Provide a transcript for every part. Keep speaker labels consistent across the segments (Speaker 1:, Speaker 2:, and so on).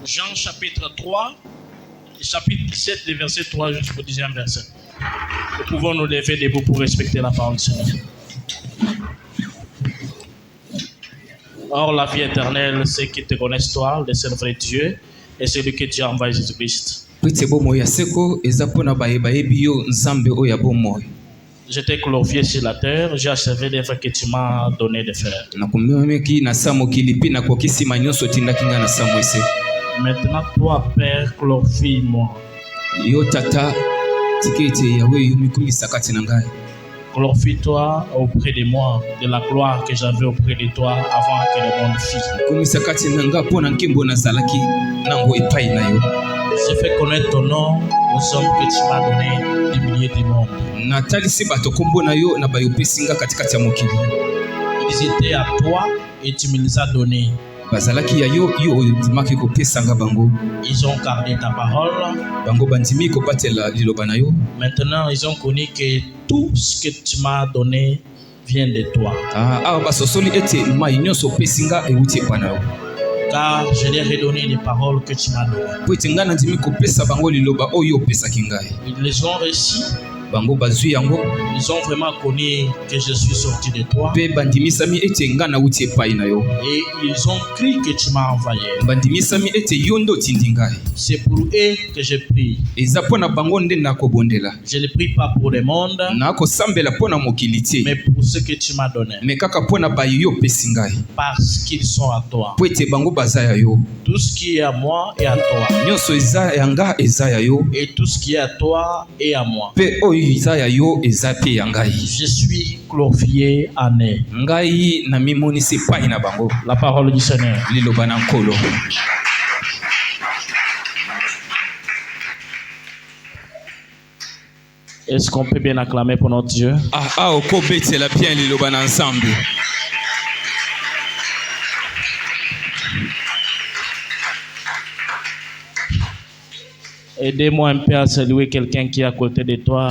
Speaker 1: Jean chapitre 3, chapitre 17, des versets 3 jusqu'au 10e verset. Nous pouvons nous lever debout pour respecter la parole du Seigneur. Or, la vie éternelle, c'est qu'ils te connaissent toi, le seul vrai Dieu, et celui que Dieu a envoyé Jésus-Christ. Je t'ai glorifié sur la terre, j'ai achevé l'œuvre que tu m'as donné de faire. Maintenant, toi, Père, glorifie-moi. Glorifie-toi auprès de moi, de la gloire que j'avais auprès de toi avant que le monde fît. Je fais connaître ton nom aux hommes que tu m'as donné des milliers de monde. Ils étaient à toi et tu me les as donnés. Ils ont gardé ta parole. Maintenant, ils ont connu que tout ce que tu m'as donné vient de toi. Car je leur ai donné les paroles que tu m'as données. Ils les ont reçus. Ils ont vraiment connu que je suis sorti de toi. Et ils ont cru que tu m'as envoyé. C'est pour eux que je prie. Je ne prie pas pour le monde, mais pour ce que tu m'as donné. Parce qu'ils sont à toi. Tout ce qui est à moi est à toi. Et tout ce qui est à toi est à moi. Je suis glorifié en eux. La parole du Seigneur. Est-ce qu'on peut bien acclamer pour notre Dieu? Aidez-moi un peu à saluer quelqu'un qui est à côté de toi.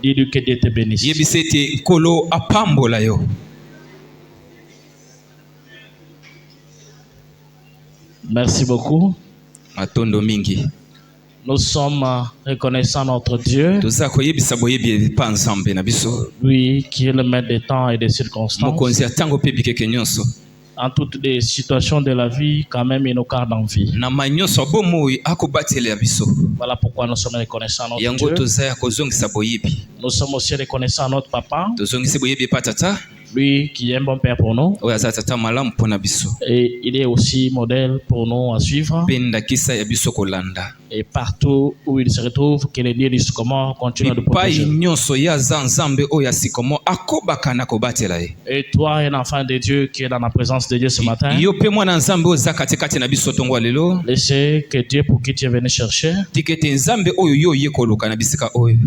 Speaker 1: Dis-lui que Dieu te bénisse. Merci beaucoup. Nous sommes reconnaissants notre Dieu. Lui qui est le maître des temps et des circonstances. En toutes les situations de la vie, quand même, il nous garde en vie. Voilà pourquoi nous sommes reconnaissants à notre Dieu. Nous sommes aussi reconnaissants à notre papa. Lui qui est un bon père pour nous. Et il est aussi modèle pour nous à suivre. Et partout où il se retrouve, que les dieux du Sycomore continuent de protéger. Et toi, un enfant de Dieu qui est dans la présence de Dieu ce matin, laissez que Dieu pour qui tu es venu chercher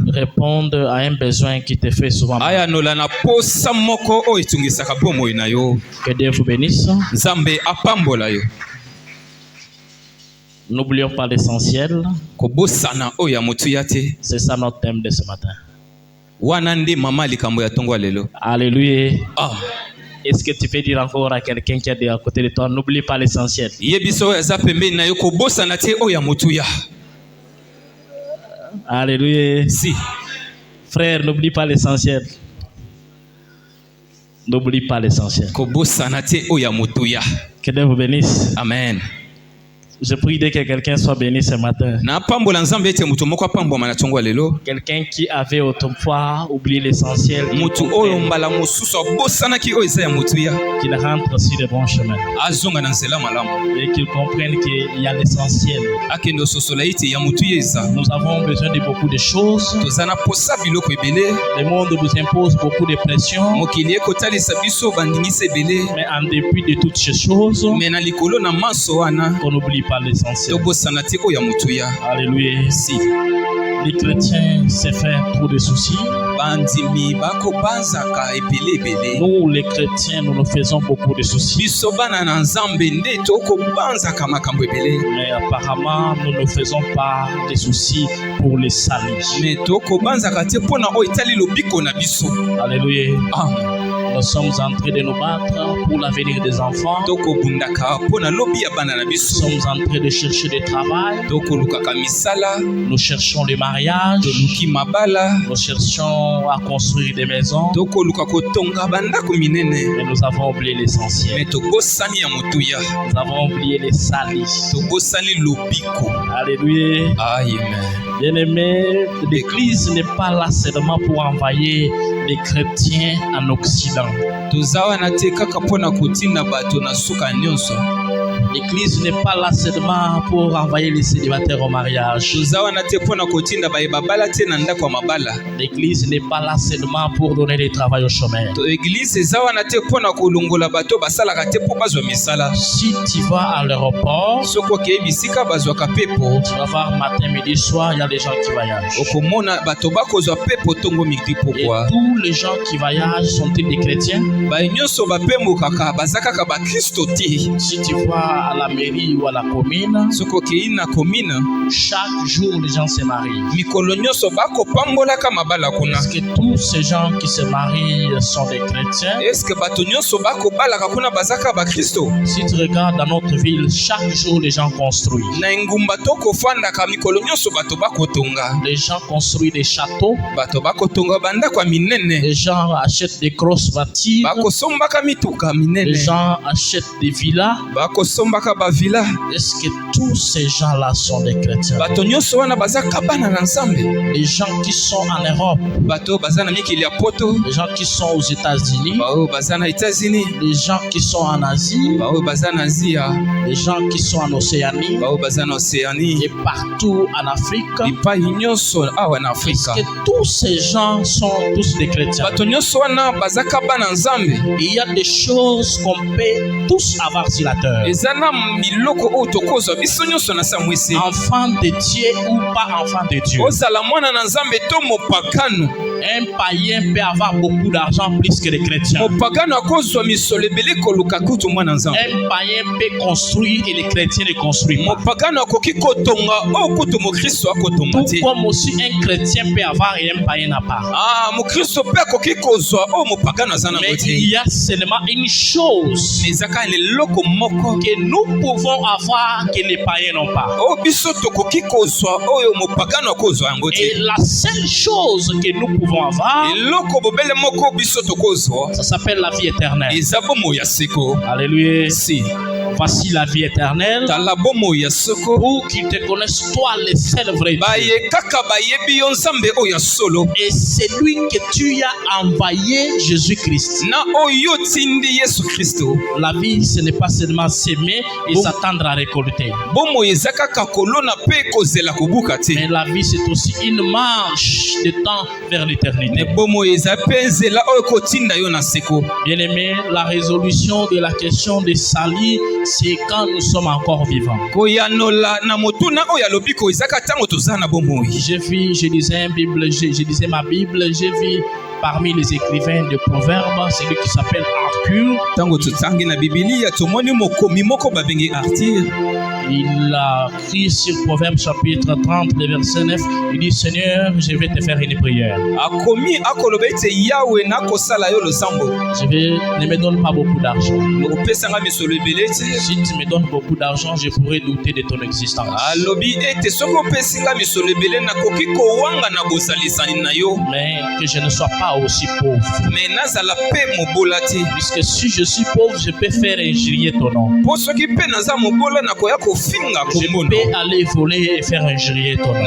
Speaker 1: réponde à un besoin qui te fait souvent mal. Que Dieu vous bénisse. N'oublions pas l'essentiel. C'est ça notre thème de ce matin. Alléluia. Oh. Est-ce que tu peux dire encore à quelqu'un qui est à côté de toi, n'oublie pas l'essentiel. Alléluia. Si. Frère, n'oublie pas l'essentiel. N'oublie pas l'essentiel. Que Dieu vous bénisse.
Speaker 2: Amen. Je prie que quelqu'un soit béni ce matin. Quelqu'un qui avait autrefois oublié l'essentiel, qui rentre sur le bon chemin et qu'il comprenne qu'il y a l'essentiel. Nous avons besoin de beaucoup de choses. Le monde nous impose beaucoup de pression. Mais en dépit de toutes ces choses, on n'oublie pas l'essentiel. Alléluia. Les chrétiens se font trop de soucis. Nous, les chrétiens, nous nous faisons beaucoup de soucis. Mais apparemment, nous ne faisons pas de soucis pour les salis. Alléluia. Nous sommes en train de nous battre pour l'avenir des enfants. Nous sommes en train de chercher du travail. Nous cherchons le mariage. Nous cherchons à construire des maisons. Mais nous avons oublié l'essentiel. Nous avons oublié les salis. Alléluia. Bien-aimés, l'Église n'est pas là seulement pour envoyer les chrétiens en Occident. L'Église n'est pas là seulement pour envoyer les célibataires au mariage. L'Église n'est pas là seulement pour donner du travail aux chômeurs. Si tu vas à l'aéroport, tu vas voir matin, midi, soir, il y a des gens qui voyagent. Et tous les gens qui voyagent sont-ils des chrétiens? Si tu vois à la mairie ou à la commune, chaque jour les gens se marient. Est-ce que tous ces gens qui se marient sont des chrétiens? Si tu regardes dans notre ville, chaque jour les gens construisent. Les gens construisent des châteaux. Les gens achètent des grosses voitures. Les gens achètent des villas. Est-ce que tous ces gens-là sont des chrétiens? Les gens qui sont en Europe, les gens qui sont aux États-Unis, les gens qui sont en Asie, les gens qui sont en Océanie et partout en Afrique. Est-ce que tous ces gens sont tous des chrétiens? Il y a des choses qu'on peut tous avoir sur la terre. Enfant de Dieu ou pas enfant de Dieu. Un païen peut avoir beaucoup d'argent plus que les chrétiens. Un païen peut construire et les chrétiens ne construisent pas. Tout comme aussi un chrétien peut avoir et un païen n'a pas. Mais il y a seulement une chose que nous pouvons avoir que les païens n'ont pas. Et la seule chose que nous pouvons avoir, ça s'appelle la vie éternelle. Alléluia. Voici la vie éternelle, pour qu'ils te connaissent toi le seul vrai Dieu et celui que tu as envoyé, Jésus-Christ. La vie, ce n'est pas seulement s'aimer et s'attendre à récolter. Mais la vie, c'est aussi une marche de temps vers l'éternité. Bien-aimé, la résolution de la question des salis, c'est quand nous sommes encore vivants. Je lisais ma Bible, j'ai vu parmi les écrivains de Proverbes, celui qui s'appelle Arthur. Il a écrit sur Proverbes chapitre 30, le verset 9. Il dit: Seigneur, je vais te faire une prière. Ne me donne pas beaucoup d'argent. Si tu me donnes beaucoup d'argent, je pourrais douter de ton existence. Mais que je ne sois pas pas aussi pauvre. Puisque si je suis pauvre, je peux faire injurier ton nom. Je peux aller voler et faire injurier ton nom.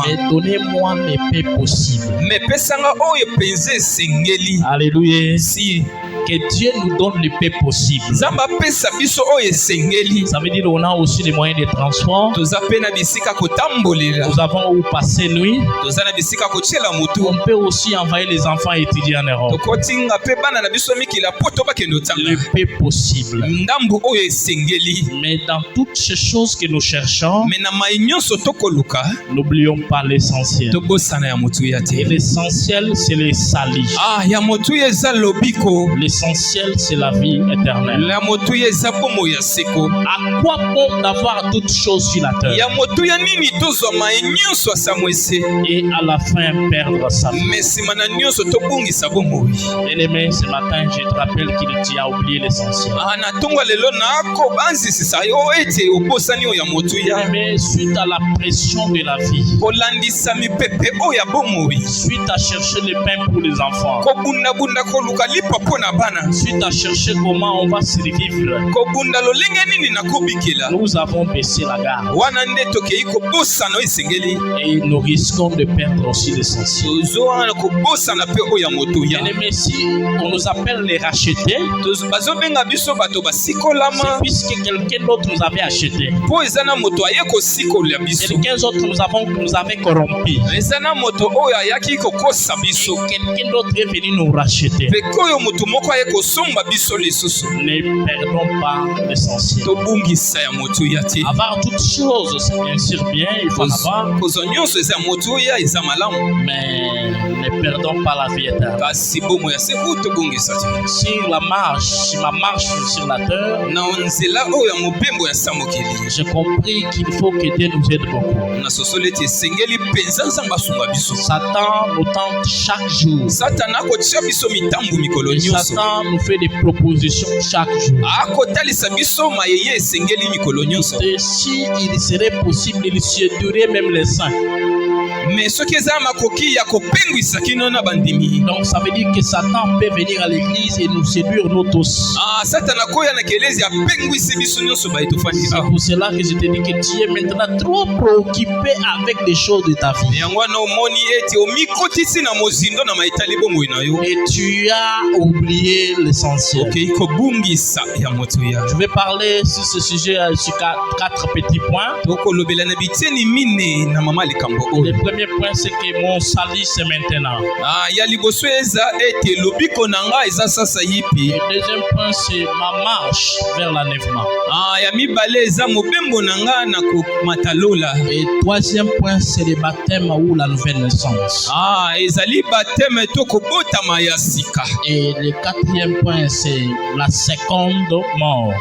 Speaker 2: Mais donnez-moi mes paix possibles. Alléluia. Que Dieu nous donne les paix possibles. Ça veut dire qu'on a aussi les moyens de transport. Nous avons où passer nuit. On peut aussi envoyer les enfants étudier en Europe. Le paix possible. Mais dans toutes ces choses que nous cherchons, n'oublions pas l'essentiel. Et l'essentiel, c'est les salis. L'essentiel, c'est la vie éternelle. À quoi bon d'avoir toutes choses sur la terre et à la fin perdre sa vie? Bien-aimé, ce matin, je te rappelle qu'il t'y a oublié l'essentiel. Mais suite à la pression de la vie, suite à chercher le pain pour les enfants, suite à chercher comment on va survivre, nous avons baissé la garde et nous risquons de perdre aussi l'essentiel. Bien-aimé, si on nous appelle les rachetés, c'est puisque quelqu'un d'autre nous avait acheté. Quelqu'un d'autre nous avait corrompu. Et quelqu'un d'autre est venu nous racheter. Ne perdons pas l'essentiel. Avoir toutes choses, c'est bien sûr bien, il faut avoir. Mais ne perdons pas la vie éternelle. Si ma marche sur la terre, j'ai compris qu'il faut que Dieu nous aide beaucoup. Satan nous tente chaque jour. Et Satan nous fait des propositions chaque jour. Et si il serait possible, il séduirait même les saints. Donc ça veut dire que Satan peut venir à l'église et nous séduire nous tous. C'est pour cela que je te dis que tu es maintenant trop préoccupé avec des choses de ta vie. Et tu as oublié l'essentiel. Je vais parler sur ce sujet sur 4 petits points. Le premier point, c'est que mon salut, c'est maintenant. Le deuxième point, c'est ma marche vers l'enlèvement. Et le troisième point, c'est le baptême ou la nouvelle naissance. Et le quatrième point, c'est la seconde mort.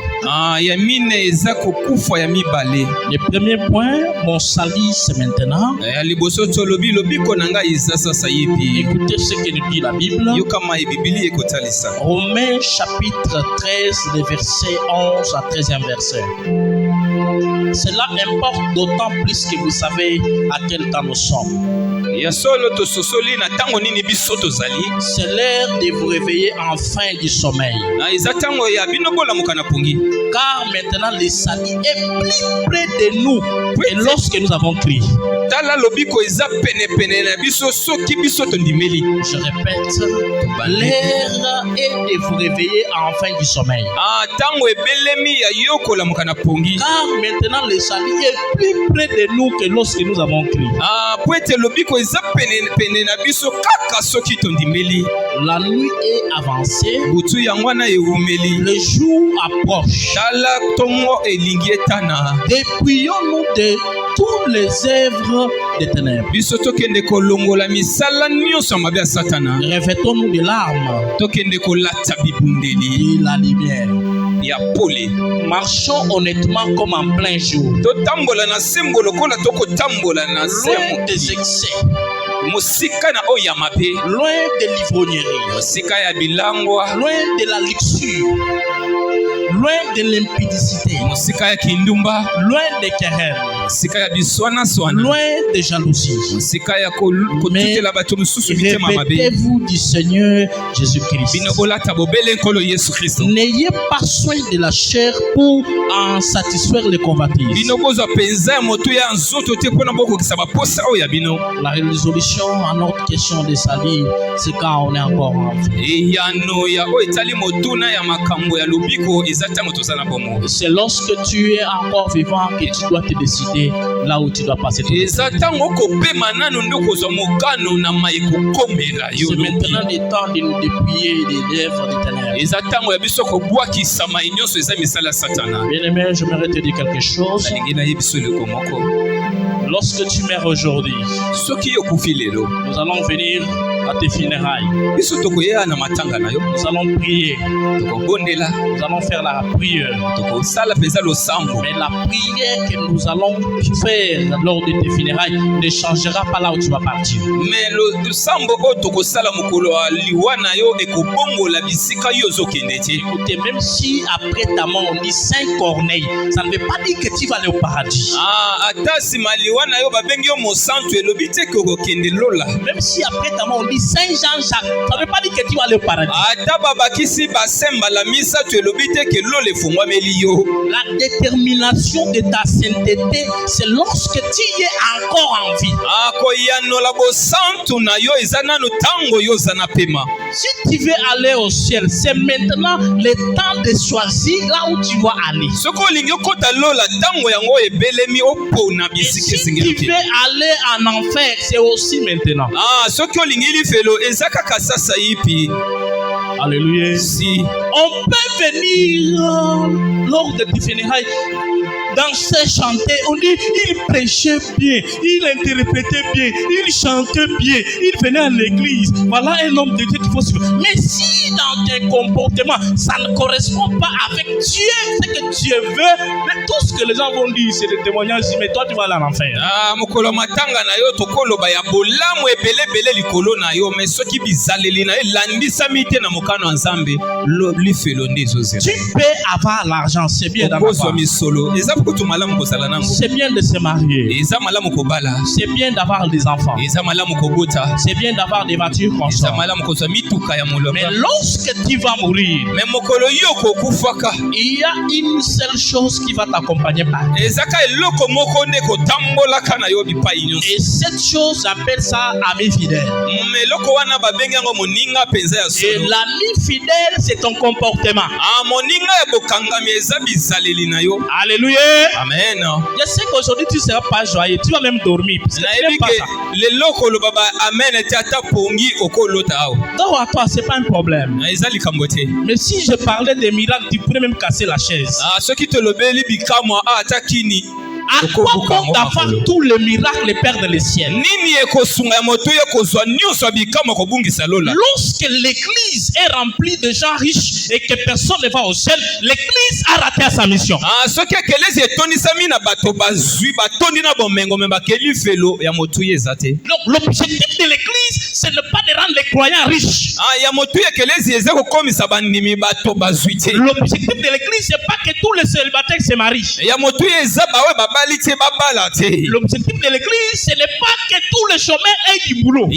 Speaker 2: Le premier point, mon salut, c'est maintenant. Écoutez ce que nous dit la Bible. Romains chapitre 13, le verset 11 à 13e verset. Cela importe d'autant plus que vous savez à quel temps nous sommes. C'est l'heure de vous réveiller enfin du sommeil. Car maintenant le salut est plus près de nous que lorsque nous avons crié. Je répète, l'heure est de vous réveiller enfin du sommeil. Car maintenant le salut est plus près de nous que lorsque nous avons crié. La nuit est avancée, le jour approche. Dépouillons-nous de toutes les œuvres des ténèbres. Revêtons-nous de larmes et la lumière. Marchons honnêtement comme en plein jour. Loin des excès. Loin de l'ivrognerie. Loin de la luxure. loin de l'impudicité, loin des querelles, loin des jalousies. Mais répétez-vous du Seigneur Jésus-Christ. N'ayez pas soin de la chair pour en satisfaire les convoitises. La résolution à notre question de salut, c'est quand on est encore en vie. C'est lorsque tu es encore vivant que tu dois te décider là où tu dois passer. C'est maintenant le temps de nous dépouiller des lèvres des ténèbres. Bien-aimé, j'aimerais te dire quelque chose. Lorsque tu meurs aujourd'hui, nous allons venir à tes funérailles. Nous allons prier. Nous allons faire la prière. Mais la prière que nous allons faire lors de tes funérailles ne changera pas là où tu vas partir. Écoutez, même si après ta mort on dit 5 corneilles, ça ne veut pas dire que tu vas aller au paradis. Même si après ta mort on dit Saint Jean-Jacques, ça ne veut pas dire que tu vas aller au paradis. La détermination de ta sainteté, c'est lorsque tu es encore en vie. Si tu veux aller au ciel, c'est maintenant le temps de choisir là où tu vas aller. Et si tu veux aller en enfer, c'est aussi maintenant. Alléluia. Si on peut venir lors de tes funérailles, danser, chanter, on dit il prêchait bien, il interprétait bien, il chantait bien, il venait à l'église. Voilà un homme de Dieu qu'il faut suivre. Mais si dans tes comportements, ça ne correspond pas avec Dieu, ce que Dieu veut, mais tout ce que les gens vont dire, c'est des témoignages, mais toi tu vas aller en enfer. Tu peux avoir l'argent, c'est bien d'avoir. C'est bien de se marier. C'est bien d'avoir des enfants. C'est bien d'avoir des voitures consorts. Mais lorsque tu vas mourir, il y a une seule chose qui va t'accompagner par terre. Et cette chose, j'appelle ça ami fidèle. Et l'ami fidèle, c'est ton comportement. Alléluia.
Speaker 1: Amen.
Speaker 2: Je sais qu'aujourd'hui tu ne seras pas joyeux, tu vas même dormir. Donc à toi, ce n'est pas un problème. Mais si je parlais des miracles, tu pourrais même casser la chaise. À quoi bon d'avoir tous les miracles et perdre le ciel? Lorsque l'église est remplie de gens riches et que personne ne va au ciel, l'église a raté sa mission. Donc l'objectif de l'église, c'est ne pas de rendre les croyants riches. L'objectif de l'église, c'est pas que tous les célibataires se marient. L'objectif de l'église, ce n'est pas que tous les chômeurs aient du boulot.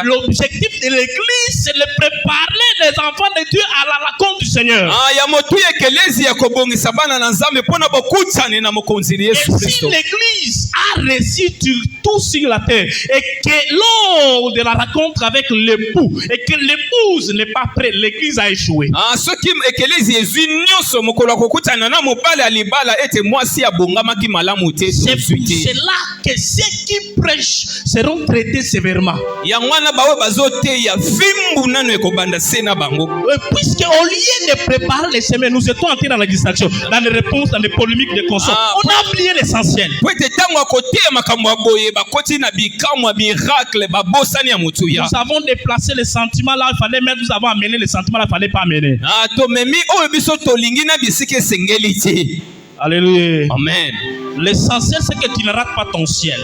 Speaker 2: L'objectif de l'église, c'est de préparer les enfants de Dieu à la rencontre du Seigneur. Et si l'église a réussi tout sur la terre et que lors de la rencontre avec l'époux et que l'épouse n'est pas prête, l'église a échoué. C'est là que ceux qui prêchent seront traités sévèrement. Puisque au lieu de préparer les semaines, nous étions entrés dans la distraction, dans les réponses, dans les polémiques, des consorts. On a oublié l'essentiel. Nous avons déplacé les sentiments là, il fallait mettre, nous avons amené les sentiments là, il ne fallait pas amener. Alléluia.
Speaker 1: Amen.
Speaker 2: L'essentiel, c'est que tu ne rates pas ton ciel.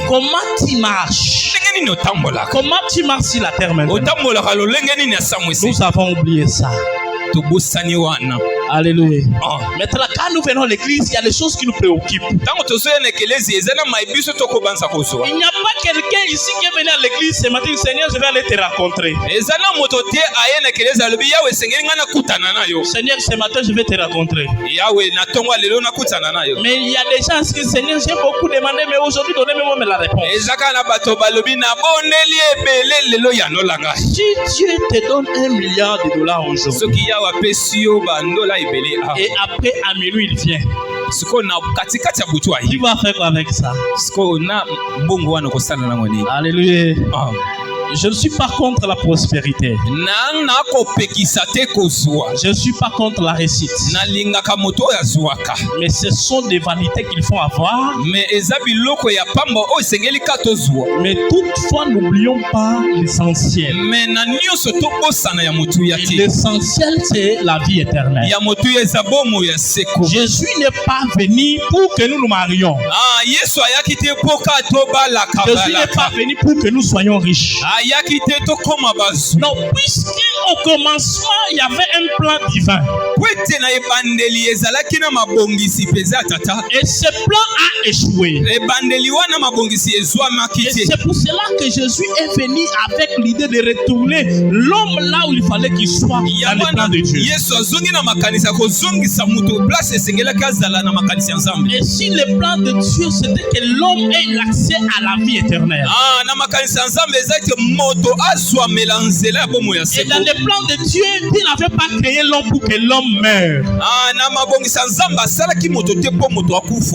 Speaker 2: Comment tu marches? Comment tu marches sur la terre maintenant? Nous avons oublié ça. Alléluia. Maintenant, quand nous venons à l'église, il y a des choses qui nous préoccupent. Il n'y a pas quelqu'un ici qui est venu à l'église ce matin. Seigneur, je vais aller te rencontrer. Seigneur, ce matin, je vais te rencontrer. Mais il y a des gens qui disent, Seigneur, j'ai beaucoup demandé, mais aujourd'hui, donnez-moi la réponse. Si Dieu te donne $1 milliard aujourd'hui, et après à minuit il vient, tu vas faire quoi avec ça? Alléluia. Je ne suis pas contre la prospérité. Je ne suis pas contre la réussite. Mais ce sont des vanités qu'il faut avoir. Mais toutefois, n'oublions pas l'essentiel. L'essentiel, c'est la vie éternelle. Jésus n'est pas venu pour que nous nous marions. Jésus n'est pas venu pour que nous soyons riches. Non, puisqu'au commencement il y avait un plan divin. Et ce plan a échoué. Et c'est pour cela que Jésus est venu avec l'idée de retourner l'homme là où il fallait qu'il soit dans le plan de Dieu. Et si le plan de Dieu c'était que l'homme ait l'accès à la vie éternelle. Et dans le plan de Dieu, il n'avait pas créé l'homme pour que l'homme meure.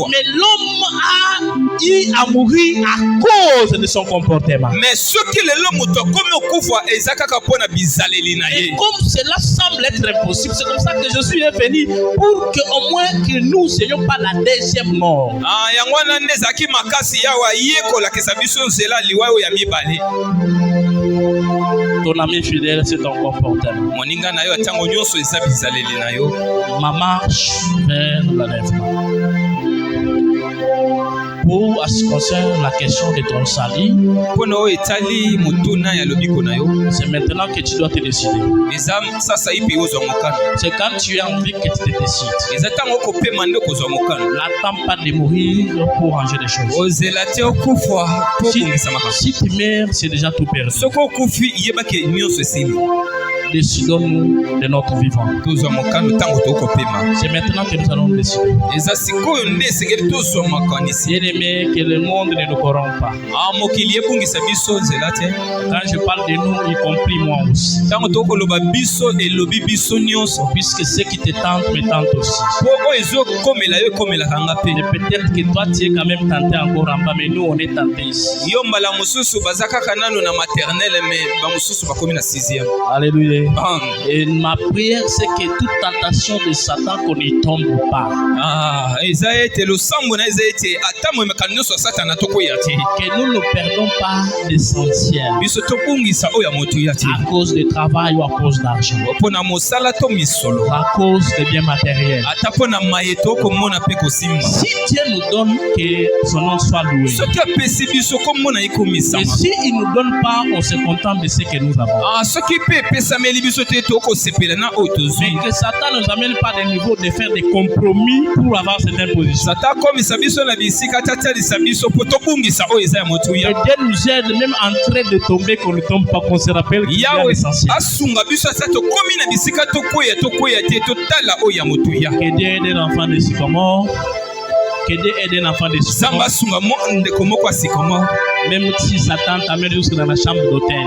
Speaker 2: Mais l'homme a eu à mourir à cause de son comportement. Et comme cela semble être impossible, c'est comme ça que Jésus est venu pour qu'au moins que nous n'ayons pas la deuxième mort. Ton ami fidèle, c'est ton comportement. Ma marche vers l'enlèvement. Pour ce qui concerne la question de ton salut, c'est maintenant que tu dois te décider. C'est quand tu as envie que tu te décides. N'attends pas de mourir pour ranger les choses. Si tu meurs, c'est déjà tout perdu. Décidons-nous de notre vivant. C'est maintenant que nous allons décider. Bien-aimé, que le monde ne nous corrompt pas. Quand je parle de nous, y compris moi aussi. Puisque ce qui te tente me tente aussi. Et peut-être que toi tu es quand même tenté encore en bas, mais nous on est tenté ici. Alléluia. Et ma prière c'est que toute tentation de Satan qu'on n'y tombe pas. Que nous ne perdons pas l'essentiel à cause de travail ou à cause d'argent, à cause de biens matériels. Si Dieu nous donne, que son nom soit loué. Et si il ne nous donne pas, on se contente de ce que nous avons. Mais que Satan ne nous amène pas des niveaux de faire des compromis pour avoir cette imposition. Et Dieu nous aide même en train de tomber, qu'on ne tombe pas, qu'on se rappelle qu'il y a l'essentiel. Que Dieu aide l'enfant de Sycomore. Que Dieu aide l'enfant de Sycomore. Même si Satan t'amène jusque dans la chambre d'hôtel.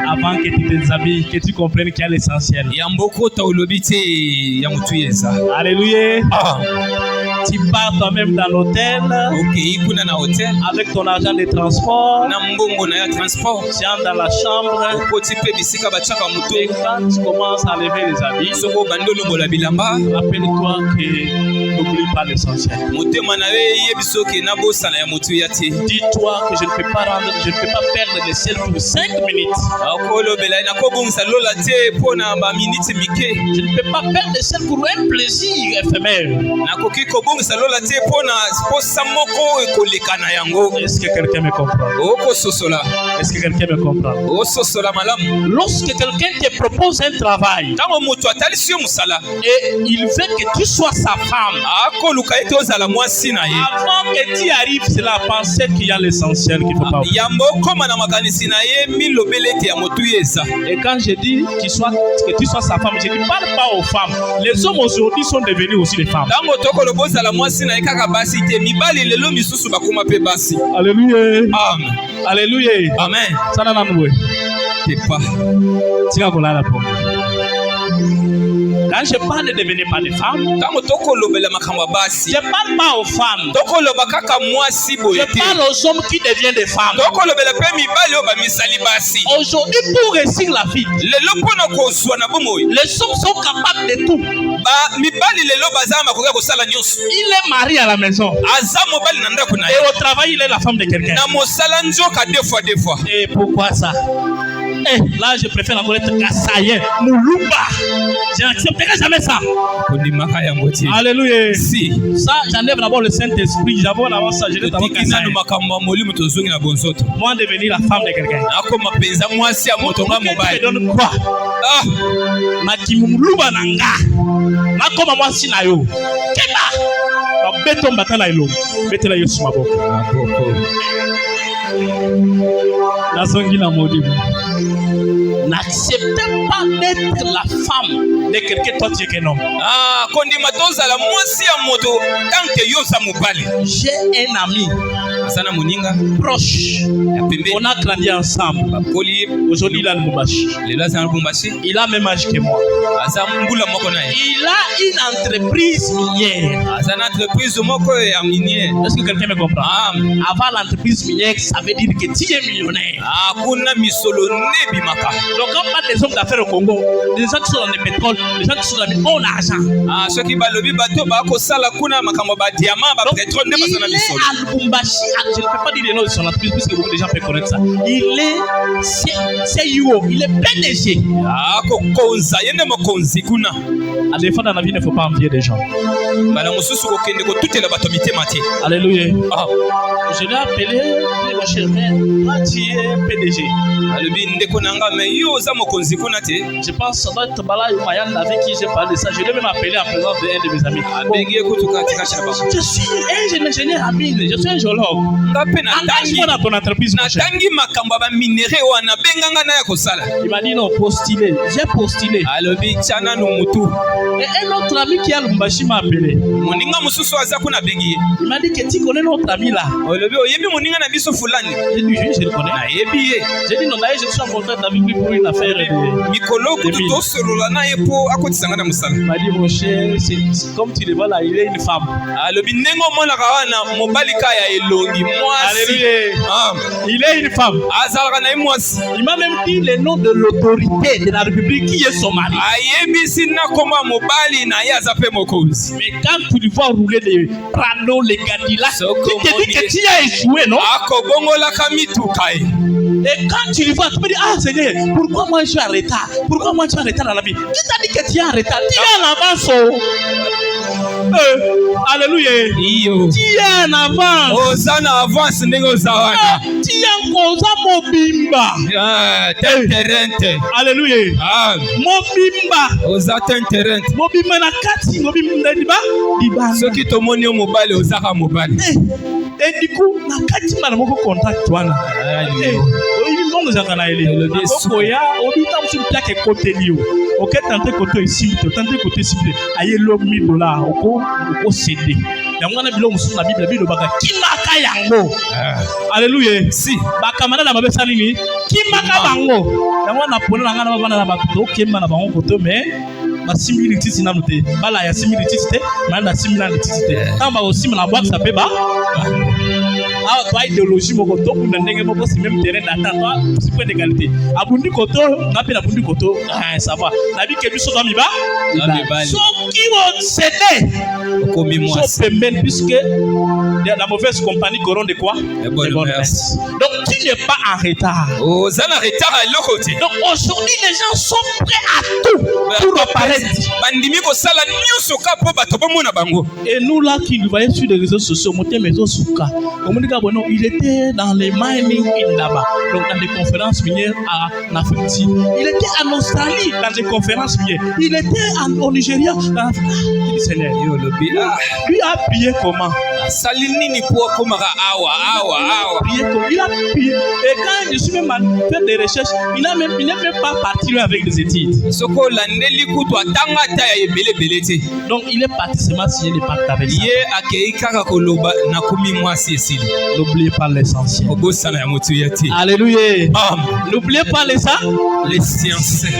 Speaker 2: Avant que tu te déshabilles, que tu comprennes qu'il y a l'essentiel. Alléluia. Tu pars toi-même dans l'hôtel. Avec ton argent de transport. Tu entres dans la chambre. Et quand tu commences à lever les habits, rappelle-toi que n'oublie pas l'essentiel. Dis-toi que je ne peux pas perdre le ciel pour 5 minutes. Je ne peux pas perdre le ciel pour un plaisir éphémère. Est-ce que quelqu'un me comprend? Est-ce que quelqu'un me comprend? Lorsque quelqu'un te propose un travail et il veut que tu sois sa femme, avant que tu arrives, c'est la pensée qu'il y a l'essentiel qu'il ne faut pas oublier. Et quand je dis que tu sois sa femme, je ne parle pas aux femmes. Les hommes aujourd'hui sont devenus aussi des femmes. Alléluia. Alléluia.
Speaker 1: Amen.
Speaker 2: Quand je parle de devenir pas des femmes, je parle pas aux femmes. Je parle aux hommes qui deviennent des femmes. Aujourd'hui, pour réussir la vie, les hommes sont capables de tout. Il est marié à la maison. Et au travail, il est la femme de quelqu'un. Et pourquoi ça? Là, je préfère encore être Kassaye, Moulumba. Je n'accepterai jamais ça. Alléluia. Si. Ça, j'enlève d'abord le Saint-Esprit. J'envoie d'abord ça. Je vais d'abord Kassaye. Moi, devenir la femme de quelqu'un. Tu me donnes quoi? Makimumluba nanga. Nakoma moi sinayo. Keba. Beton batala ilo. Betela yosu maboko. Nazongi na modibu. N'acceptez pas d'être la femme de quelqu'un toi tu es qu'un homme. J'ai un ami proche. On a grandi ensemble. Aujourd'hui il a le Mumbashi. Il a même âge que moi. Il a une entreprise minière. Est-ce que quelqu'un me comprend? Avant l'entreprise minière, ça veut dire que tu es millionnaire. Donc quand on parle des hommes d'affaires au Congo, les gens qui sont dans le pétrole, les gens qui sont dans le bon argent. Donc, il est à Lubumbashi. Je ne peux pas dire le nom de son entreprise puisque beaucoup de gens peuvent connaître ça. Il est CEO, il est PDG. À des fois dans la vie, il ne faut pas envier des gens. Alléluia. Je l'ai appelé, mon cher frère, toi tu es PDG. Je pense que ça doit être Bala Mayan avec qui j'ai parlé de ça. Je l'ai même appelé en présence d'un de mes amis. Je suis un ingénieur à mine, je suis un géologue. Engage-moi dans ton entreprise, mon cher. Il m'a dit non, postulé. J'ai postulé. Et un autre ami qui a Lubumbashi m'a appelé. Il m'a dit que tu connais notre ami là. J'ai dit oui, je le connais. J'ai dit non, là, je suis en contact avec lui pour une affaire de il m'a dit mon cher, comme tu le vois là, il est une femme. Alléluia. Il est une femme. Il m'a même dit le nom de l'autorité de la République qui est son mari. Mais quand tu le vois rouler les Prado, les Cadillac, tu te dis que tu as échoué, non? Et quand tu le vois, tu me dis, ah Seigneur, pourquoi moi je suis en retard? Pourquoi moi je suis en retard dans la vie? Qui t'a dit que tu es en retard? Tu es en avance. Alléluia. Tu es en avance. Tu es en Mobimba. Alléluia. Mobimba. Mobimba na kati. Mobimba diba. Et du coup, na kati mana moko contact wana. Alléluia. Si bakamana na babesa nini kimaka bango yango na pona ngana bana na bato kemba na bango koto mais ba simili titi na mute bala ya simili titi te manda simila titi te tamba aussi na boîte ça peut ba ah toi idéologie moko to kuna ndenge moko si même terrain d'attente toi si point d'égalité abundi koto ngapi na bundi koto ça va na bi ke biso to mi ba so qui vont céder comme moi so pemben puisque la mauvaise compagnie coron de quoi de bonne messe. Donc tu n'es pas en retard.
Speaker 1: Oh ça en retard à l'autre côté.
Speaker 2: Donc aujourd'hui les gens sont prêts à tout pour apparaître.
Speaker 1: Bandimi ko sala nyuso ka po bato bomona bango.
Speaker 2: Et nous là qui nous voyons sur les réseaux sociaux monter maison souka. Comme dit bon il était dans les mining in là-bas. Donc dans des conférences minières en Afrique. Il était en Australie dans des conférences minières. Il était au Nigeria dans Seigneur. Lui a prié comment?
Speaker 1: Salinini pour comment awa.
Speaker 2: Il a prié. Et quand je suis même fait des recherches, il n'est même pas parti avec des études.
Speaker 1: Soko landeli kutu atanga ta ya belete.
Speaker 2: Donc il est parti seulement signer le pacte avec ça.
Speaker 1: Ye akei kaka koloba na kumi mwasi esili.
Speaker 2: N'oubliez pas l'essentiel.
Speaker 1: Obosana ya motu yati.
Speaker 2: Alléluia. N'oubliez pas
Speaker 1: l'essentiel.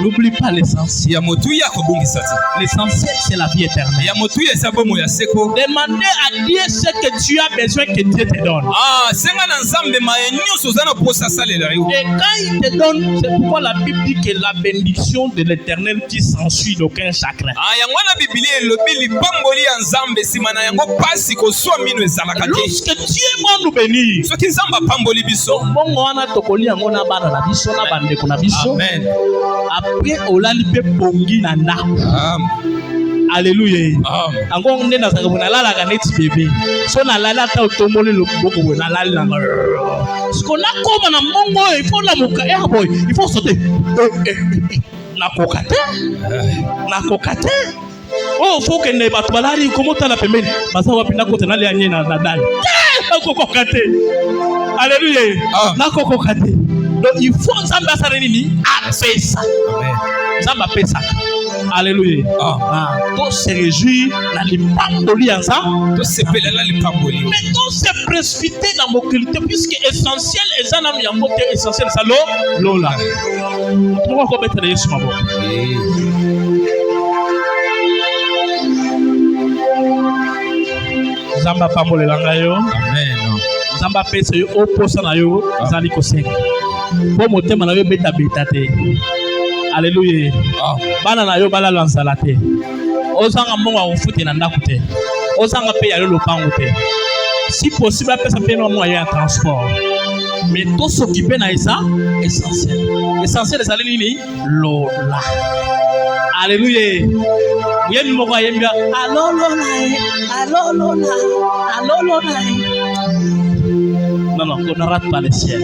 Speaker 2: N'oublie pas l'essentiel.
Speaker 1: Ya motu ya kobungisa ti.
Speaker 2: L'essentiel c'est la vie éternelle.
Speaker 1: Ya motu ya sabomo ya seko.
Speaker 2: Demandez à Dieu ce que tu as besoin que Dieu te donne.
Speaker 1: Senga na nzambe ma nyonso zana posa salela yo.
Speaker 2: Et quand il te donne, c'est pourquoi la Bible dit que la bénédiction de l'Éternel qui s'ensuit d'aucun chagrin.
Speaker 1: Yango na Biblia elobi lipamboli ya nzambe simana yango pasi ko so mino ezalaka te.
Speaker 2: Lorsque Dieu va nous bénir.
Speaker 1: So ki nzamba pamboli biso.
Speaker 2: Bongo wana tokoli yango na bana na biso na bandeko na biso.
Speaker 1: Amen.
Speaker 2: Après olali pe bongi na ndako. Alléluia. Encore on est dans un bonala la neti bébé. So na lala ta otomoli le boko na lala na. Ce qu'on a comme na mongo il faut la moka boy, il faut sauter. Na kokate. Na kokate. Oh faut que ne bato balari comment ta la pembeni. Basa wapi na kote na le anye na dali. Na kokate. Alléluia. Na kokate. Donc il faut nzamba sa nini a pesa. Amen. Nzamba pesa. Alléluia. Tout se réjouit dans les pamboli ensemble.
Speaker 1: Tout se pèle dans les pamboli.
Speaker 2: Mais tout se précipiter dans mon qualité puisque essentiel est un ami en côté essentiel ça l'eau là. Pourquoi qu'on mettre les sur ma boîte? Zamba pamboli langayo.
Speaker 1: Amen.
Speaker 2: Zamba pesa yo oposa na yo zali kosenga. Pour motema na yo beta te. Alléluia. Bana na yo bala lanzala te. Ozanga mbongo akufute na ndako te. Ozanga pe ya lopango te. Si possible apesa pe no moyen de transport. Mais tout s'occuper na ça essentiel. Essentiel ezali nini? Lola. Alléluia. Yemi moko yembia alolola. Non, on ne rate pas le ciel.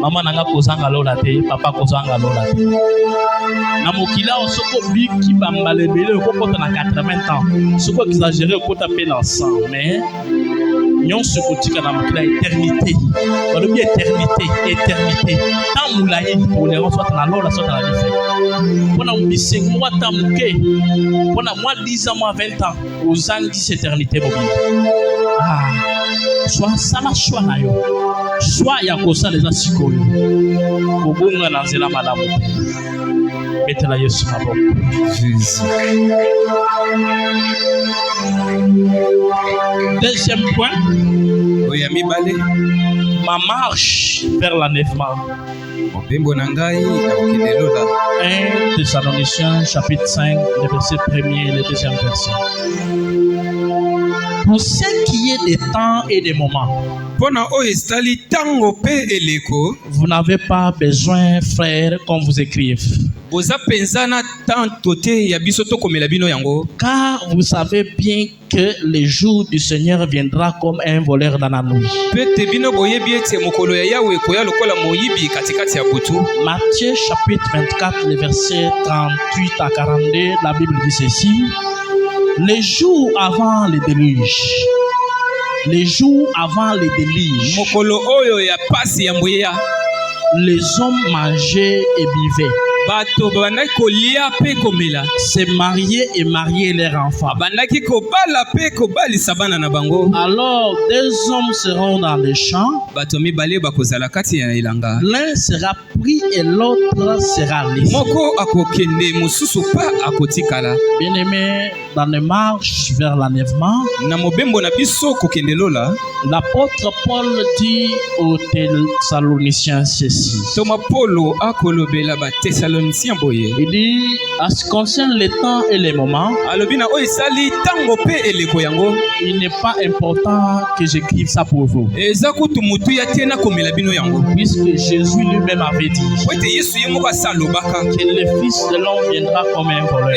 Speaker 2: Maman nanga kozanga lola te, papa kozanga lola te. Na mokila osoko biki bambale bele okota na 80 ans. Soko exagérer okota pe na 100, mais nyonso kotika na mokila éternité. Balobi éternité. Tant moulaye tolérance soit na lola soit na life. Pona mbiseng moi tant muke. Pona moi 10 ans moi 20 ans, ozangi cette éternité mobile. Soit ça la choix na yo. Soit ya kosa les asikoyo. Kobunga na nzela malamu. Betela Yesu maboko.
Speaker 1: Jésus.
Speaker 2: Deuxième point.
Speaker 1: Oyami balé.
Speaker 2: Ma marche vers l'enlèvement. 1 Thessaloniciens chapitre 5, le verset 1er et le deuxième verset. Pour ce qui est des temps et des moments, vous n'avez pas besoin, frères, qu'on vous écrive. Car vous savez bien que le jour du Seigneur viendra comme un voleur dans la nuit. Matthieu chapitre 24, le verset 38 à 42, la Bible dit ceci. Les jours avant le déluge. Les hommes mangeaient et buvaient. Se marier et marier leurs enfants. Alors, deux hommes seront dans les champs. L'un sera pris et l'autre sera laissé. Bien-aimé, dans les marches vers l'enlèvement, l'apôtre Paul dit aux Thessaloniciens ceci. Il dit, à ce qui concerne les temps et les moments, il n'est pas important que j'écrive ça pour vous. Puisque Jésus lui-même avait dit que le Fils de l'homme viendra comme un voleur.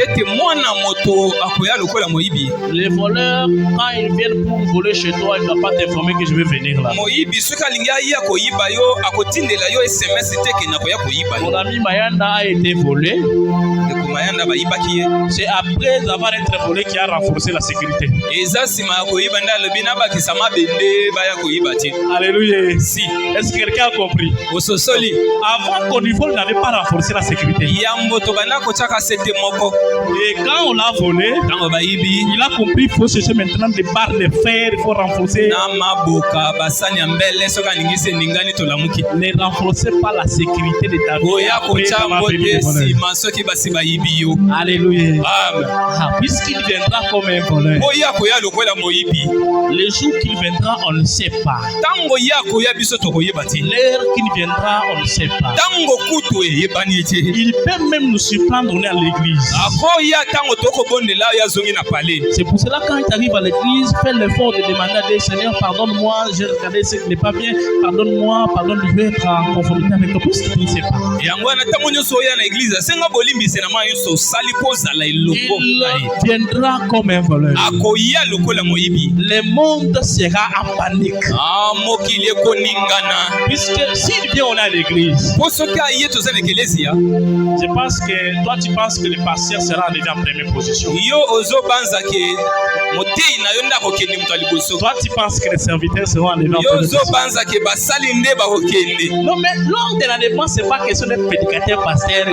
Speaker 2: Les voleurs, quand ils viennent pour voler chez toi, ils ne doivent pas t'informer que je vais venir là. Mon ami Mayanda a été volé. C'est après avoir été volé qu'il a renforcé la sécurité. Alléluia. Si. Est-ce que quelqu'un a compris? Avant qu'on lui vole, il n'avait pas renforcé la sécurité. Et quand on l'a volé, il a compris qu'il faut chercher maintenant des barres de fer, il faut renforcer. Ne renforcez pas la sécurité de ta vie. Alléluia. Puisqu'il viendra comme un voleur, le jour qu'il viendra, on ne sait pas. L'heure qu'il viendra, on ne sait pas. Il peut même nous surprendre à l'église. C'est pour cela quand il arrive à l'église, fais l'effort de demander à Dieu, Seigneur, pardonne-moi, j'ai regardé ce qui n'est pas bien, pardonne-moi, je vais être en conformité avec toi, puisqu'il ne sait pas. Il viendra comme un voleur. Le monde sera en panique. Puisque s'il vient, on est à l'église. Je pense que toi, tu penses que le pasteur sera arrivé en première position. Toi, tu penses que les serviteurs seront arrivés en première position. Non, mais lors de l'enlèvement, ce n'est pas question d'être prédicateur, pasteur.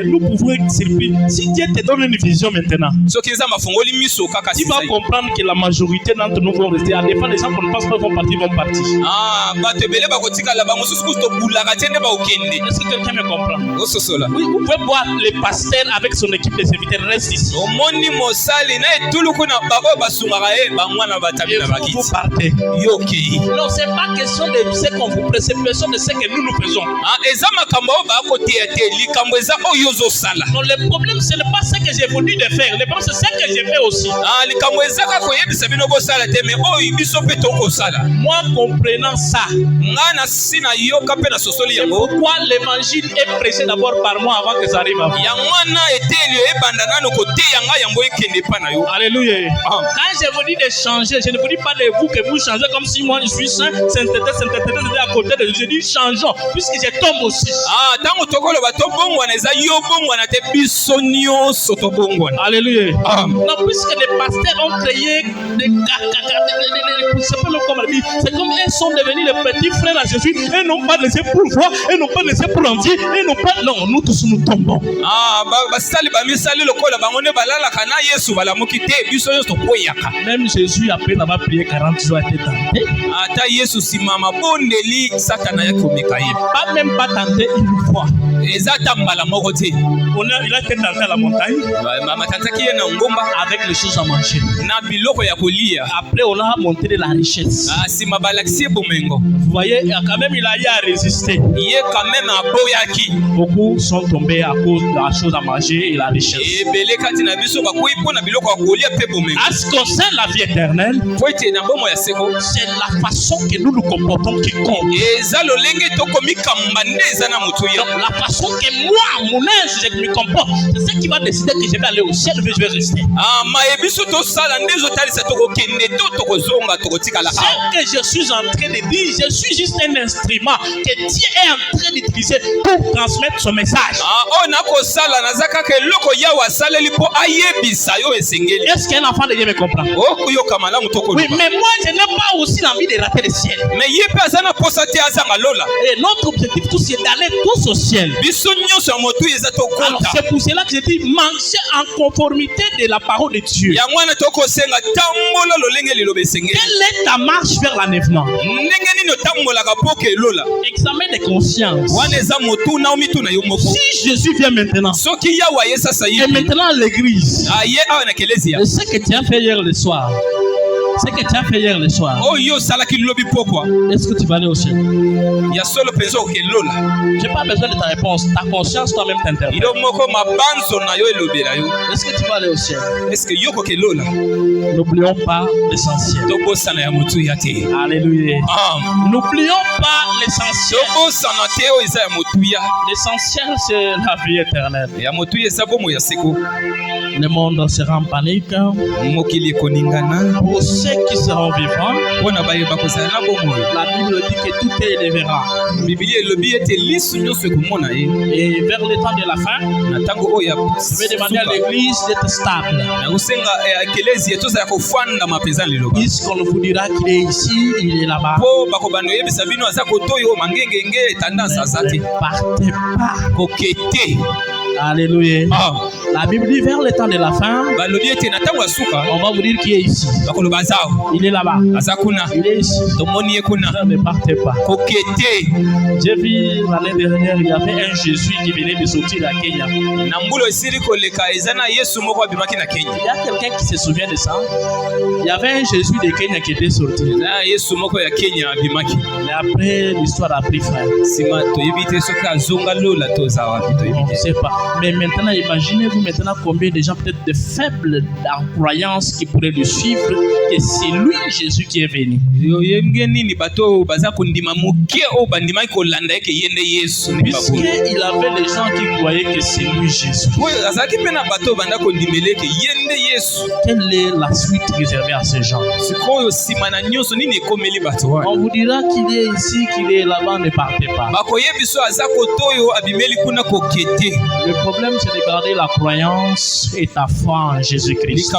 Speaker 2: Nous pouvons être surpris. Si Dieu te donne une vision maintenant, tu vas comprendre que la majorité d'entre nous vont rester. À défendre les gens qu'on ne pense pas vont partir, vont partir. Est-ce que quelqu'un me comprend? Oui, vous pouvez voir les pasteurs avec son équipe de serviteurs restent ici. Vous partez. Non, c'est pas question de ce qu'on vous prête, c'est question de ce que nous faisons. Non, le problème, ce n'est pas ce que j'ai voulu de faire. Le problème, c'est ce que j'ai fait aussi. Moi, comprenant ça, pourquoi l'évangile est prêché d'abord par moi avant que ça arrive à vous. Alléluia. Quand je vous dis de changer, je ne vous dis pas de vous que vous changez comme si moi je suis saint, saint-tété à côté de Dieu. Je dis changeons, puisque je tombe aussi. Alléluia. Non, puisque les pasteurs ont créé des c'est comme ils sont devenus les petits frères à Jésus et n'ont pas laissé pour voir, et n'ont pas laissé pour entier, et n'ont pas. Non, nous tous nous tombons. Même Jésus, après avoir prié 40 jours, a été tenté. Pas tenté une fois. Il a été tenté à la montagne avec les choses à manger. Après, on a monté de la richesse. Vous voyez, quand même, il a eu à résister. Beaucoup sont tombés à cause de la chose à manger et la richesse. À ce qui concerne la vie éternelle, c'est la façon que nous nous comportons qui compte. La façon que moi, mon âge, je me comporte, c'est ce qui va décider que je vais aller au ciel ou que je vais rester. que je suis en train de dire, je suis juste un instrument que Dieu est en train d'utiliser pour transmettre son message. Est-ce qu'un enfant de Dieu me comprend? Oui, mais moi je n'ai pas aussi l'envie de rater le ciel. Et notre objectif tous c'est d'aller tous au ciel. Alors c'est pour cela que je dis marcher en conformité de la parole de Dieu. Quelle est ta marche vers l'enlèvement? Examen de conscience. Si Jésus vient maintenant, et maintenant l'église, ce que tu as fait hier le soir, est-ce que tu vas aller au ciel? Je n'ai pas besoin de ta réponse. Ta conscience toi-même t'interpelle. Est-ce que tu vas aller au ciel? N'oublions pas l'essentiel. Alléluia. N'oublions pas l'essentiel. L'essentiel, c'est la vie éternelle. Le monde sera en panique. Pour ceux qui seront vivants, la Bible dit que tout est élevéra. Et vers le temps de la fin, je vais demander à l'église d'être stable. Puisqu'on vous dira qu'il est ici, il est là-bas. Ne partez pas. Alléluia. La Bible dit vers le temps de la fin, on va vous dire qu'il est ici. Il est là-bas. Il est ici. Ne partez pas. J'ai vu l'année dernière, il y avait un Jésus qui venait de sortir à Kenya. Il y a quelqu'un qui se souvient de ça? Il y avait un Jésus de Kenya qui était sorti. Mais après, l'histoire a pris fin. On ne sait pas. Mais maintenant, imaginez-vous maintenant combien de gens peut-être de faibles croyances qui pourraient le suivre, que c'est lui Jésus qui est venu. Puisqu'il avait les gens qui croyaient que c'est lui Jésus. Quelle est la suite réservée à ces gens? On vous dira qu'il est ici, qu'il est là-bas, ne partez pas. Le problème, c'est de garder la croyance et ta foi en Jésus-Christ.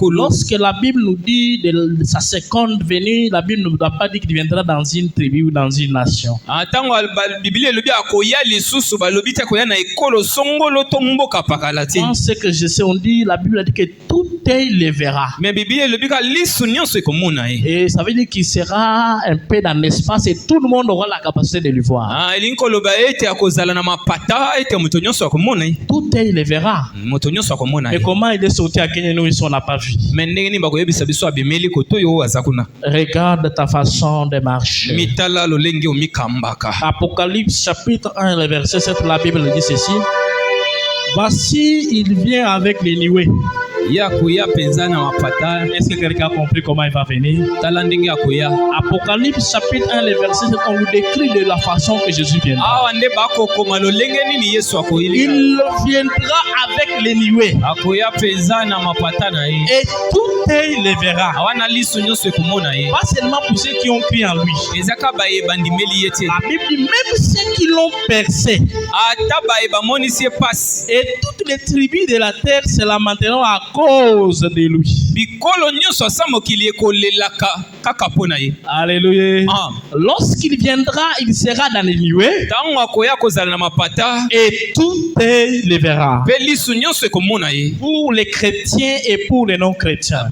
Speaker 2: Lorsque la Bible nous dit de sa seconde venue, la Bible ne nous a pas dit qu'il viendra dans une tribu ou dans une nation. En ce que je sais, on dit, la Bible a dit que tout œil le verra. Et ça veut dire qu'il sera un peu dans l'espace et tout le monde aura la capacité de le voir. Tout œil le verra. Et comment il est sorti à Kenya, nous ici on n'a pas vu. Regarde ta façon de marcher. Apocalypse chapitre 1, verset 7, la Bible dit ceci. Voici, il vient avec les nuées. Est-ce que quelqu'un a compris comment il va venir? Apocalypse chapitre 1, verset 7, on nous décrit de la façon que Jésus viendra. Il viendra avec les nuées. Et tout œil le verra. Pas seulement pour ceux qui ont cru en lui. La Bible dit même ceux qui l'ont percé. Et toutes les tribus de la terre se lamenteront à cause de lui. Alléluia. Lorsqu'il viendra, il sera dans les nuées. Et tout œil le verra. Pour les chrétiens et pour les non-chrétiens.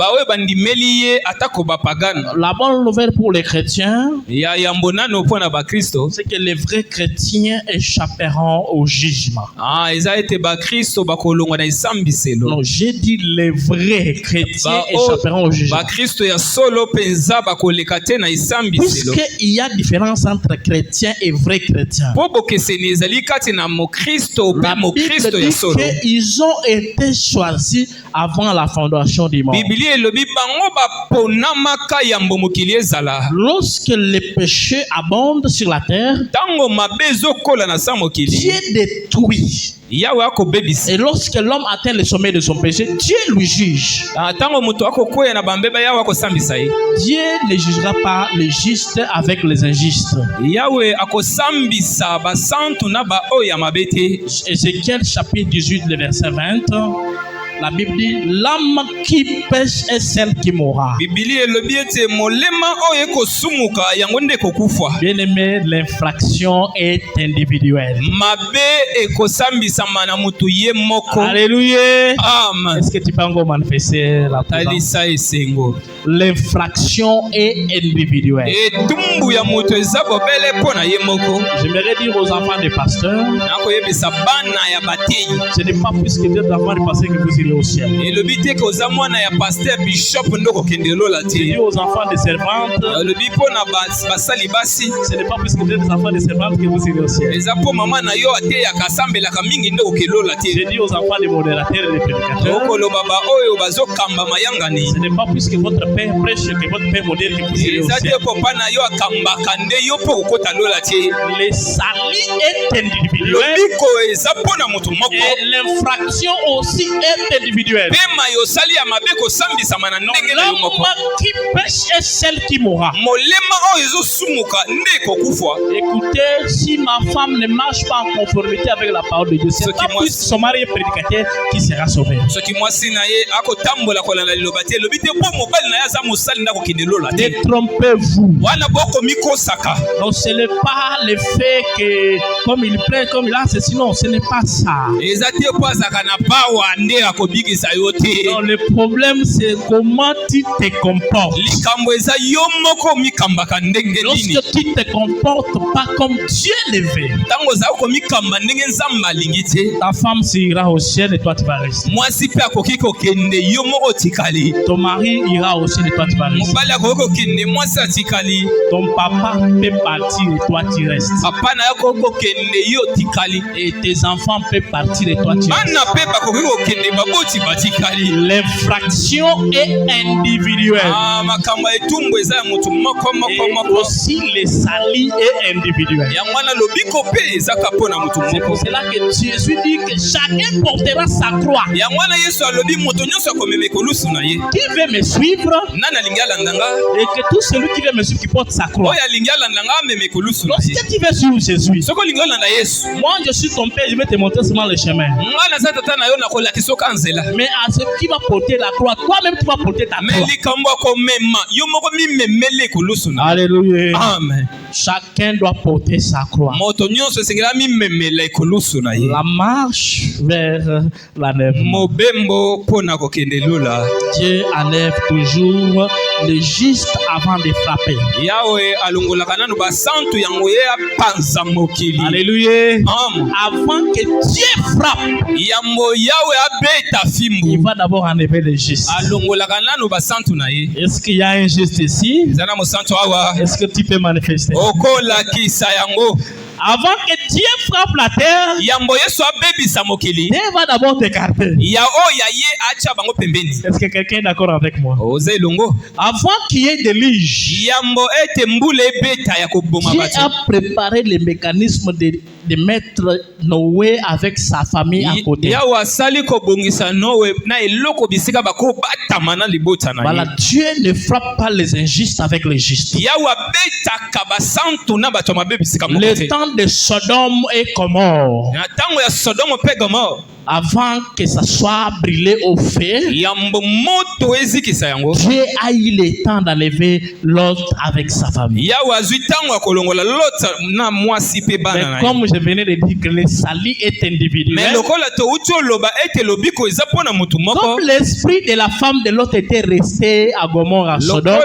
Speaker 2: La bonne nouvelle pour les chrétiens, c'est que les vrais chrétiens échapperont au jugement. Non, j'ai dit les vrais chrétiens échapperont au jugement. Puisqu'il y a différence entre chrétiens et vrais chrétiens. La Bible dit qu'ils ont été choisis avant la fondation du monde. Lorsque les péchés abondent sur la terre, Dieu détruit. Et lorsque l'homme atteint le sommet de son péché, Dieu lui juge. Dieu ne jugera pas les justes avec les injustes. Ézéchiel chapitre 18, le verset 20. La Bible dit, l'âme qui pêche est celle qui mourra. Bien aimé, l'infraction est individuelle. Alléluia. Amen. Est-ce que tu peux encore manifester la présence? L'infraction est individuelle. J'aimerais dire aux enfants des pasteurs, ce n'est pas plus que des enfants des pasteurs que vous irez au ciel. Je dis aux enfants des servantes, ce n'est pas plus que des enfants des servantes que vous irez au ciel. Je dis aux enfants des modérateurs et des prédicateurs, ce n'est pas plus que votre père prêche que votre père modère que vous irez au ciel. Le salut est individuel et l'infraction aussi est individuelle. L'homme qui pêche est celle qui mourra. Écoutez, si ma femme ne marche pas en conformité avec la parole de Dieu, c'est pas plus son mari est prédicateur qui sera sauvé. Détrompez-vous. Non, ce n'est pas le fait que comme il plaît, comme il a ceci, non, ce n'est pas ça. Non, le problème c'est comment tu te comportes. Lorsque tu te comportes pas comme Dieu le veut, ta femme s'ira au ciel et toi tu vas rester. Ton mari ira au ciel et toi tu vas rester. Ton papa peut partir et toi tu restes. Et tes enfants peuvent partir et toi tu restes. L'infraction est individuelle. Et aussi le salut est individuel. C'est pour cela que Jésus dit que chacun portera sa croix. Qui veut me suivre et que tout celui qui veut me suivre qui porte sa croix. Lorsque tu veux suivre Jésus, moi je suis ton père, je vais te montrer seulement le chemin. Mais à ce qui va porter la croix, toi-même tu vas porter ta croix. Alléluia. Amen. Chacun doit porter sa croix. La marche vers l'enlèvement. Dieu enlève toujours les justes avant de frapper. Alléluia. Avant que Dieu frappe, il va d'abord enlever les justes. Est-ce qu'il y a un juste ici? Est-ce que tu peux manifester? Avant que Dieu frappe la terre, Dieu va d'abord t'écarter. Est-ce que quelqu'un est d'accord avec moi? Avant qu'il y ait des liges, Dieu a préparé les mécanismes de mettre Noé avec sa famille à côté. Voilà, Dieu ne frappe pas les injustes avec les justes. Le temps de Sodome et Gomorrhe, avant que ça soit brûlé au feu, Dieu a eu le temps d'enlever Lot avec sa famille. Mais comme je venais de dire que le salut est individuel, comme l'esprit de la femme de Lot était resté à Gomorrhe, à Sodome,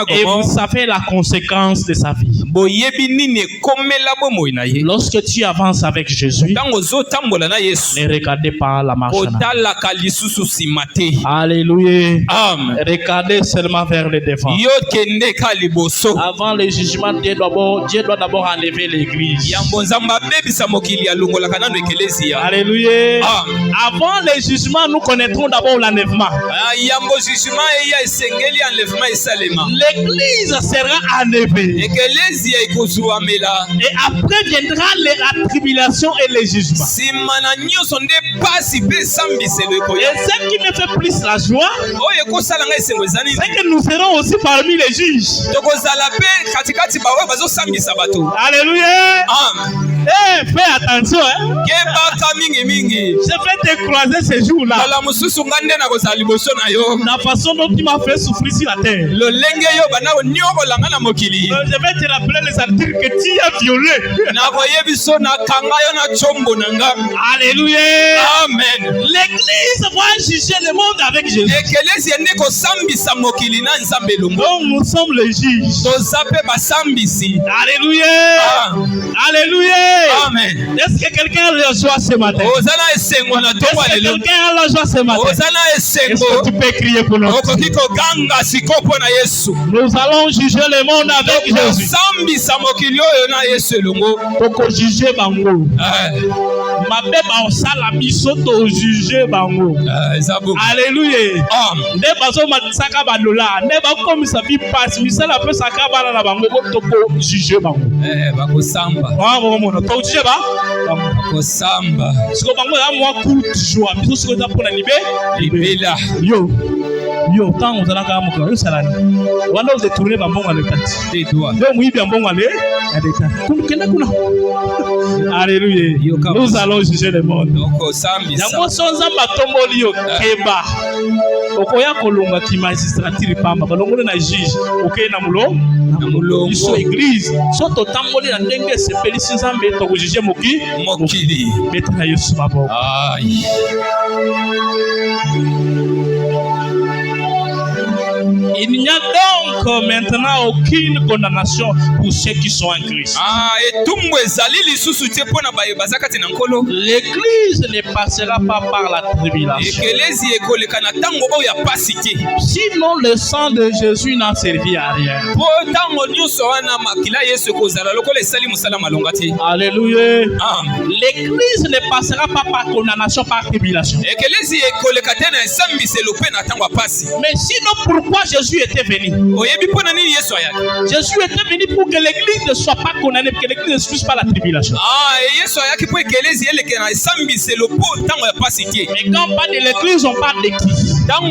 Speaker 2: et vous savez la conséquence de sa vie. Lorsque tu avances avec Jésus, ne regardez pas la marche. Alléluia. Amen. Regardez seulement vers le devant. Avant le jugement, Dieu doit d'abord enlever l'église. Alléluia. Amen. Avant le jugement, nous connaîtrons d'abord l'enlèvement. L'église sera enlevée. Et après viendra la tribulation et les jugements. Et ce qui me fait plus la joie, c'est que nous serons aussi parmi les juges. Alléluia. Eh, fais attention, hein. Je vais te croiser ces jours-là. La façon dont tu m'as fait souffrir sur la terre. Je vais te rappeler les articles que tu as violés. Alléluia. Amen. L'église va juger le monde avec Jésus. Donc nous sommes les juges. Alléluia. Alléluia. Amen. Est-ce que quelqu'un a la joie ce matin? Est-ce que quelqu'un a la joie ce matin? Est-ce que tu peux crier pour nous? Nous allons juger le monde avec Jésus. Pour juger Bango. Ma bébé a sala bisoto juger Bango. Alléluia. Ne bazo matsaka balola. Ne ba comme ça vie passe. Misala peut saka bala na Bango pour juger Bango.
Speaker 1: Bako samba.
Speaker 2: To juger ba?
Speaker 1: Bako samba.
Speaker 2: Siko Bango ya moi coup joie. Biso siko ta pour na libela. Yo, tant on a quand même ça là. Wanda vous tourner bambon à l'état. Des doigts. Donc oui bien bon aller à l'état. Alléluia. Nous allons juger le monde. Donc sambi. Yango sonza matomboli yo keba. Okoya kolonga ki magistrature pamba balongole na juge. Okay na mulo. Iso église. Soto tamboli na ndenge sepeli sinzambe to juger mokili. Betana Yesu babo. Aïe. Il n'y a donc maintenant aucune condamnation pour ceux qui sont en Christ. L'église ne passera pas par la tribulation. Sinon le sang de Jésus n'a servi à rien. Alléluia. L'église ne passera pas par condamnation, par tribulation. Mais sinon pourquoi Jésus était venu? Jésus était venu pour que l'église ne soit pas condamnée, pour que l'église ne subisse pas la tribulation. Mais quand on parle de l'église, on parle d'église. Quand on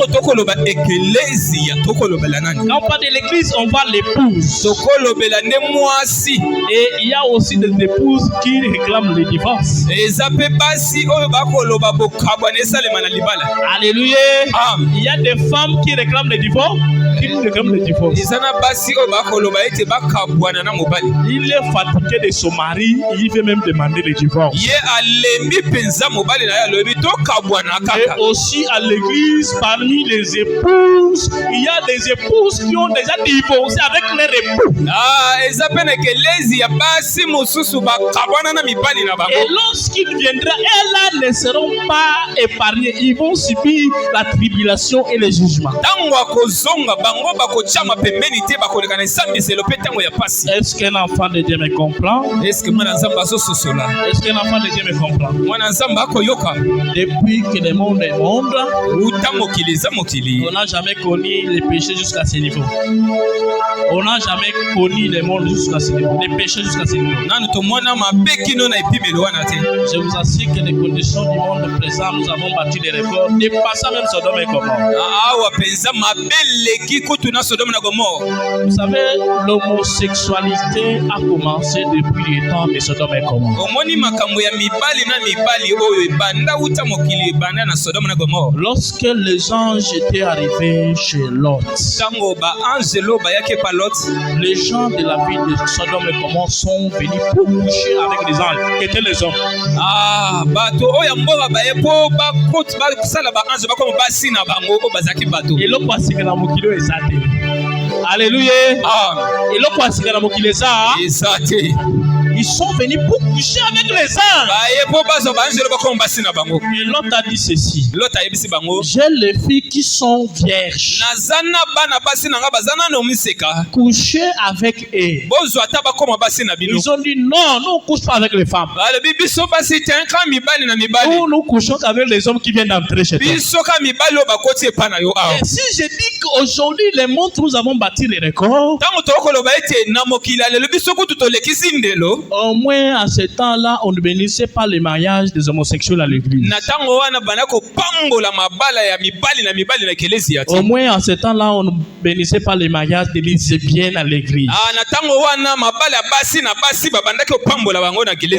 Speaker 2: parle de l'église, on parle d'épouse. Et il y a aussi des épouses qui réclament le divorce. Alléluia. Il y a des femmes qui réclament le divorce. Il est fatigué de son mari, il veut même demander le divorce. Et aussi à l'église, parmi les épouses, il y a des épouses qui ont déjà divorcé avec leur époux. Et lorsqu'il viendra, elles ne seront pas épargnées. Ils vont subir la tribulation et le jugement. Est-ce qu'un enfant de Dieu me comprend? Est-ce qu'un enfant de Dieu me comprend? Depuis que le monde est monde, on n'a jamais connu les péchés jusqu'à ce niveau. On n'a jamais connu le monde jusqu'à ce niveau, les péchés jusqu'à ce niveau. Je vous assure que les conditions du monde présent, nous avons battu des records, dépassant même Sodome et Gomorrhe. Vous savez, l'homosexualité a commencé depuis les temps de Sodome et Gomorrhe. Lorsque les anges étaient arrivés chez Lot, les gens de la ville de Sodome et Gomorrhe sont venus pour coucher avec les anges, qui étaient les hommes. Et l'eau passe que la mokilo est zate. Alléluia. Et l'eau passe que la mokilo est zate. ils sont venus pour coucher avec les anges. Et l'autre a dit ceci. J'ai les filles qui sont vierges. Coucher avec eux. Ils ont dit non, nous ne couchons pas avec les femmes. Nous couchons avec les hommes qui viennent d'entrer chez toi. Et si je dis qu'aujourd'hui, les montres, nous avons bâti les records, au moins à ce temps-là, on ne bénissait pas le mariage des homosexuels à l'église. Au moins à ce temps-là, on ne bénissait pas le mariage des lesbiennes à l'église.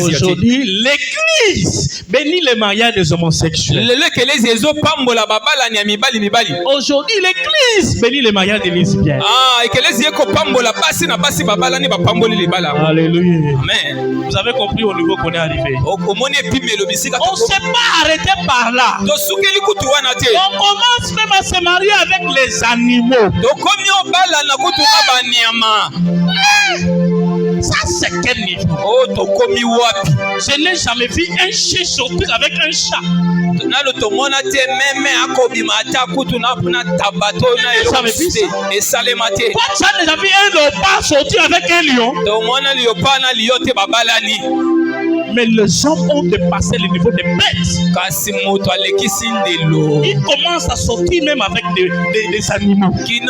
Speaker 2: Aujourd'hui, l'église bénit le mariage des homosexuels. Aujourd'hui, l'église bénit le mariage des lesbiennes. Alléluia. Amen. Vous avez compris au niveau qu'on est arrivé. On ne s'est pas arrêté par là. On commence même à se marier avec les animaux. Ça, c'est quel niveau? Je n'ai jamais vu un chien sortir avec un chat. Toi, tu as déjà vu un léopard sortir avec un lion? Mais les hommes ont dépassé le niveau des bêtes. Ils commencent à sortir même avec des animaux. Et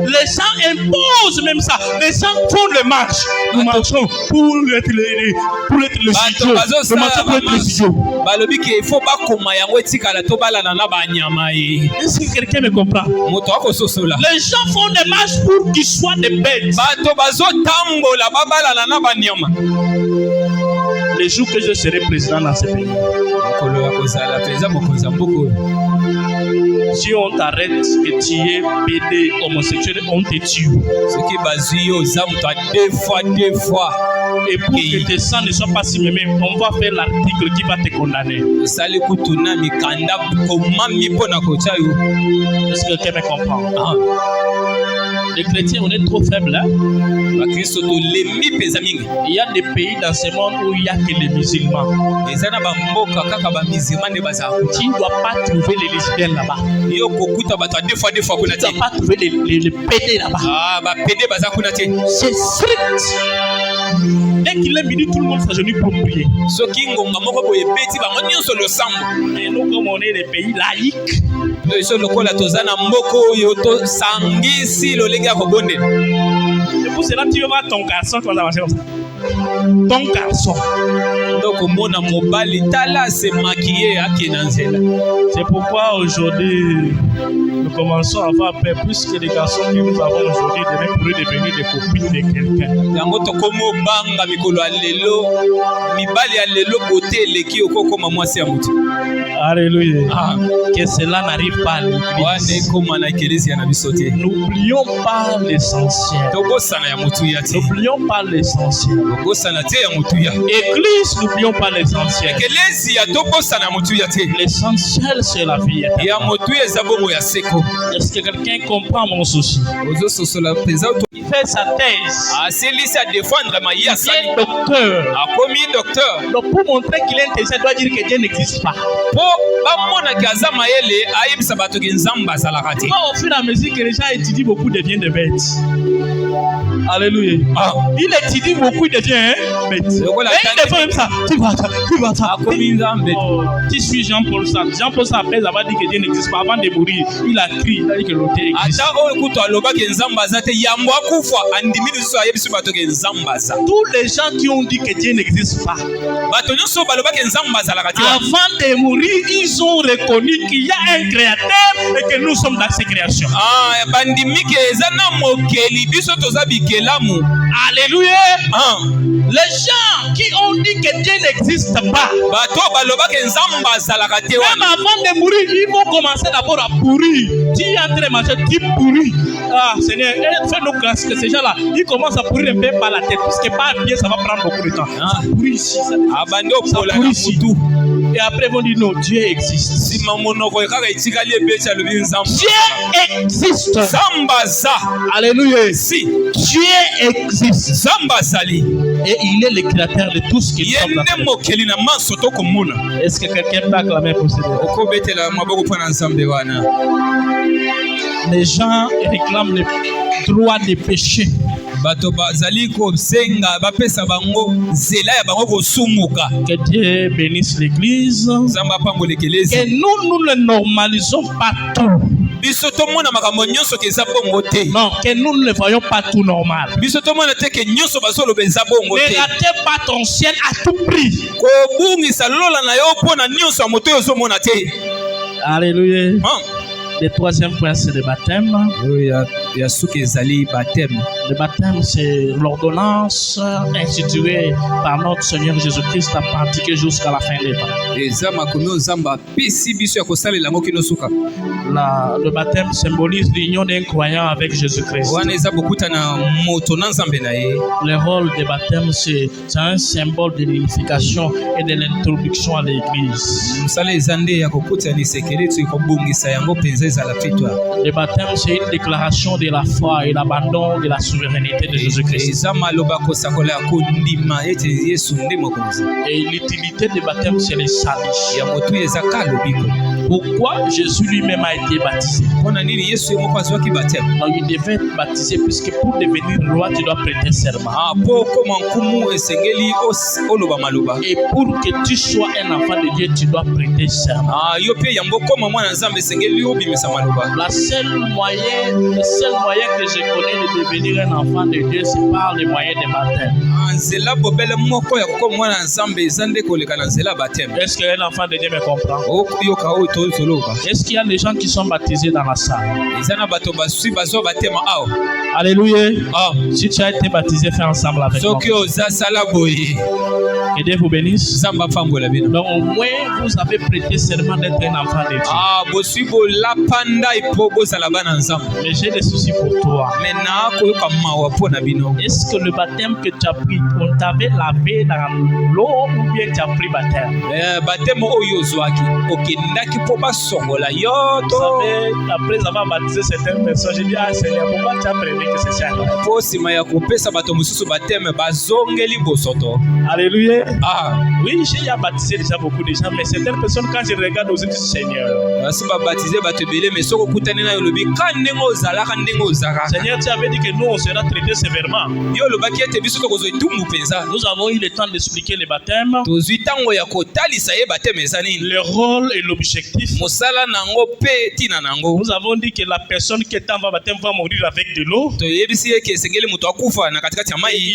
Speaker 2: les gens imposent même ça. Les gens font le marche. Nous marchons pour être les idiots. Nous marchons pour être les idiots. Est-ce que quelqu'un me comprend? Les gens font des marches pour qu'ils soient des bêtes. Les jours que je serai président dans ce pays, si on t'arrête et tu es pédé homosexuel, on te tue. Et pour que tes sangs ne soient pas si mémés, on va faire l'article qui va te condamner. Est-ce que quelqu'un me comprend? Les chrétiens, on est trop faibles. Hein? Il y a des pays dans ce monde où il n'y a que les musulmans. Tu ne dois pas trouver les lesbiennes là-bas. Tu ne dois pas trouver les pédés là-bas. C'est strict. Dès qu'il est midi, tout le monde s'agenouille pour prier. Et nous, comme on est des pays laïcs, et pour cela, tu vas voir ton garçon quand ça va comme ça. Ton garçon. C'est pourquoi aujourd'hui, nous commençons à avoir peur plus que les garçons que nous avons aujourd'hui pourraient devenir des copines de quelqu'un. Alléluia. Que cela n'arrive pas à l'église. N'oublions pas l'essentiel. N'oublions pas l'essentiel. Église, n'oublions pas l'essentiel. L'essentiel, c'est la vie. Est-ce que quelqu'un comprend mon souci? Il fait sa thèse. Il est docteur. Donc pour montrer qu'il est intéressé, il doit dire que Dieu n'existe pas. Au fur et à mesure que les gens étudient beaucoup, ils deviennent des bêtes. Alléluia. Il étudie beaucoup, il devient bête. Et il défend même ça. Tu vas ça. Qui suis Jean-Paul Sartre? Jean-Paul Sartre, après avoir dit que Dieu n'existe pas, avant de mourir, il a crié, il a dit que l'auteur existe. Tous les gens qui ont dit que Dieu n'existe pas, avant de mourir, ils ont reconnu qu'il y a un créateur et que nous sommes dans ses créations. Alléluia. Les gens qui ont dit que Dieu n'existe pas, même avant de mourir, ils vont commencer d'abord à pourrir. Tu es en train de manger, tu pourris. Ah Seigneur, fais-nous grâce que ces gens-là, ils commencent à pourrir un peu par la tête. Parce que pas bien, ça va prendre beaucoup de temps. Ça pourrit ici. Ça pourrit ici. Et après, ils vont dire non, Dieu existe. Dieu existe. Alléluia. Si. Dieu existe. Et il est le créateur de tout ce qui est. Est-ce que quelqu'un peut acclamer pour cela? Les gens réclament le droit de pécher. Que Dieu bénisse l'église. Et nous ne normalisons pas tout. Non, que nous ne le voyons pas tout normal. Ne ratez pas ton ciel à tout prix. Alléluia. Le troisième point, c'est le baptême. Le baptême, c'est l'ordonnance instituée par notre Seigneur Jésus-Christ à pratiquer jusqu'à la fin des temps. Le baptême symbolise l'union d'un croyant avec Jésus-Christ. Le rôle du baptême, c'est un symbole de l'unification et de l'introduction à l'église. Le baptême, c'est une déclaration de la foi et l'abandon de la souveraineté de Jésus-Christ. Et l'utilité du baptême, c'est le salut. Pourquoi Jésus lui-même a été baptisé? Donc il devait être baptisé puisque pour devenir roi, tu dois prêter serment. Et pour que tu sois un enfant de Dieu, tu dois prêter serment. Le seul moyen que je connais de devenir un enfant de Dieu, c'est par le moyen du baptême. Est-ce qu'un enfant de Dieu me comprend? Est-ce qu'il y a des gens qui sont baptisés dans la salle? Alléluia. Si tu as été baptisé, fais ensemble avec moi. Que Dieu vous bénisse. Donc au moins vous avez prêté serment d'être un enfant de Dieu. Mais j'ai des soucis pour toi. Est-ce que le baptême que tu as pris, on t'avait lavé dans l'eau ou bien tu as pris baptême? Vous savez, après avoir baptisé certaines personnes, j'ai dit, ah Seigneur, pourquoi tu as prévu que c'est ça? Alléluia. Oui, j'ai baptisé déjà beaucoup de gens, mais certaines personnes, quand je regarde aux yeux du Seigneur, Seigneur, tu avais dit que nous, on sera traités sévèrement. Nous avons eu le temps d'expliquer le baptême, le rôle et l'objectif. Nous avons dit que la personne qui est en baptême va mourir avec de l'eau. Il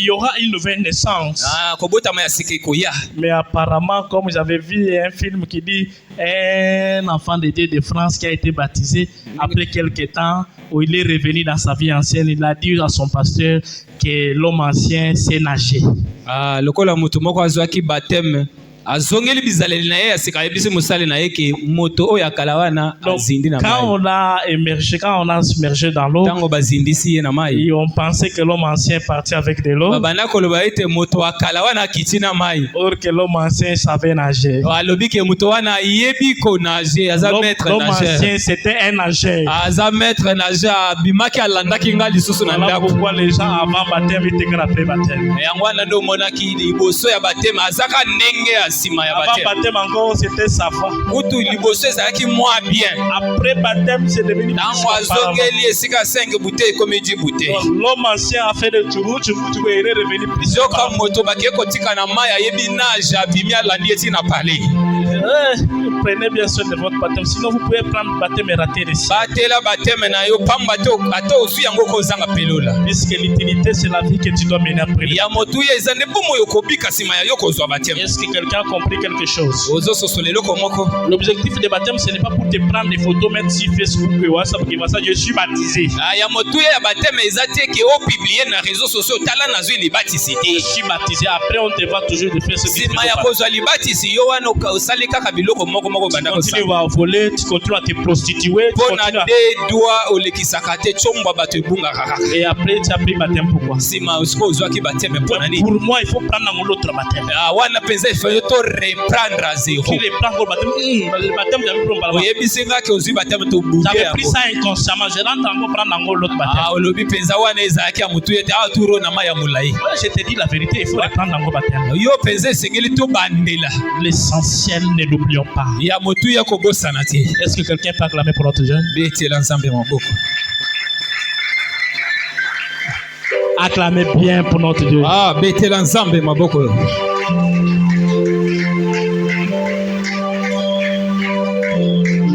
Speaker 2: y aura une nouvelle naissance. Mais apparemment, comme j'avais vu un film qui dit un enfant de Dieu de France qui a été baptisé, après quelques temps, où il est revenu dans sa vie ancienne, il a dit à son pasteur que l'homme ancien sait nager. azongeli bizaleli na ye asika yebisi musale na ye ke moto oyo akalawana azindi na mai. Quand on a émergé, quand on a submergé dans l'eau, tango bazindisi ye na mai, et on pensait que l'homme ancien partit avec de l'eau. Babana koloba ete moto akalawana kiti na mai. Or que l'homme ancien savait nager. Alobi ke moto wana yebi ko nager, aza maître nageur. L'homme ancien c'était un nageur. Aza maître nageur, bimaki alandaki ngali susu na ndako. Pourquoi les gens avant baptême étaient après baptême? Et angwana ndo monaki liboso ya baptême azaka ndenge ya sima ya baptême. Avant baptême encore c'était safa. Kutu liboso ezaki moins bien. Après baptême c'est devenu tango azongeli esika 5 bouteilles comme 10 bouteilles. L'homme ancien a fait de tour il est revenu plus. Zoka moto bakeko tika na maya yebi nage abimi alandi eti na parler. Prenez bien soin de votre baptême, sinon vous pouvez prendre le baptême et rater ici. Puisque l'utilité c'est la vie que tu dois mener après. Est-ce que quelqu'un a compris quelque chose? L'objectif du baptême ce n'est pas pour te prendre des photos, mettre sur Facebook et WhatsApp qui va ça, je suis baptisé. Je suis baptisé, après on te va toujours de faire ce que tu veux. Tu continues à voler, tu continues à te prostituer, et après tu as pris baptême. Pourquoi? Pour moi il faut prendre un autre baptême.
Speaker 1: faut reprendre à zéro.
Speaker 2: Qui reprend le baptême j'avais pris par j'avais pris ça inconsciemment. Je rentre encore prendre l'autre baptême. Je te dis la vérité, il faut reprendre encore baptême. L'essentiel, ne l'oublions pas. Est-ce que quelqu'un peut acclamer pour notre jeune? Acclamez bien pour notre Dieu.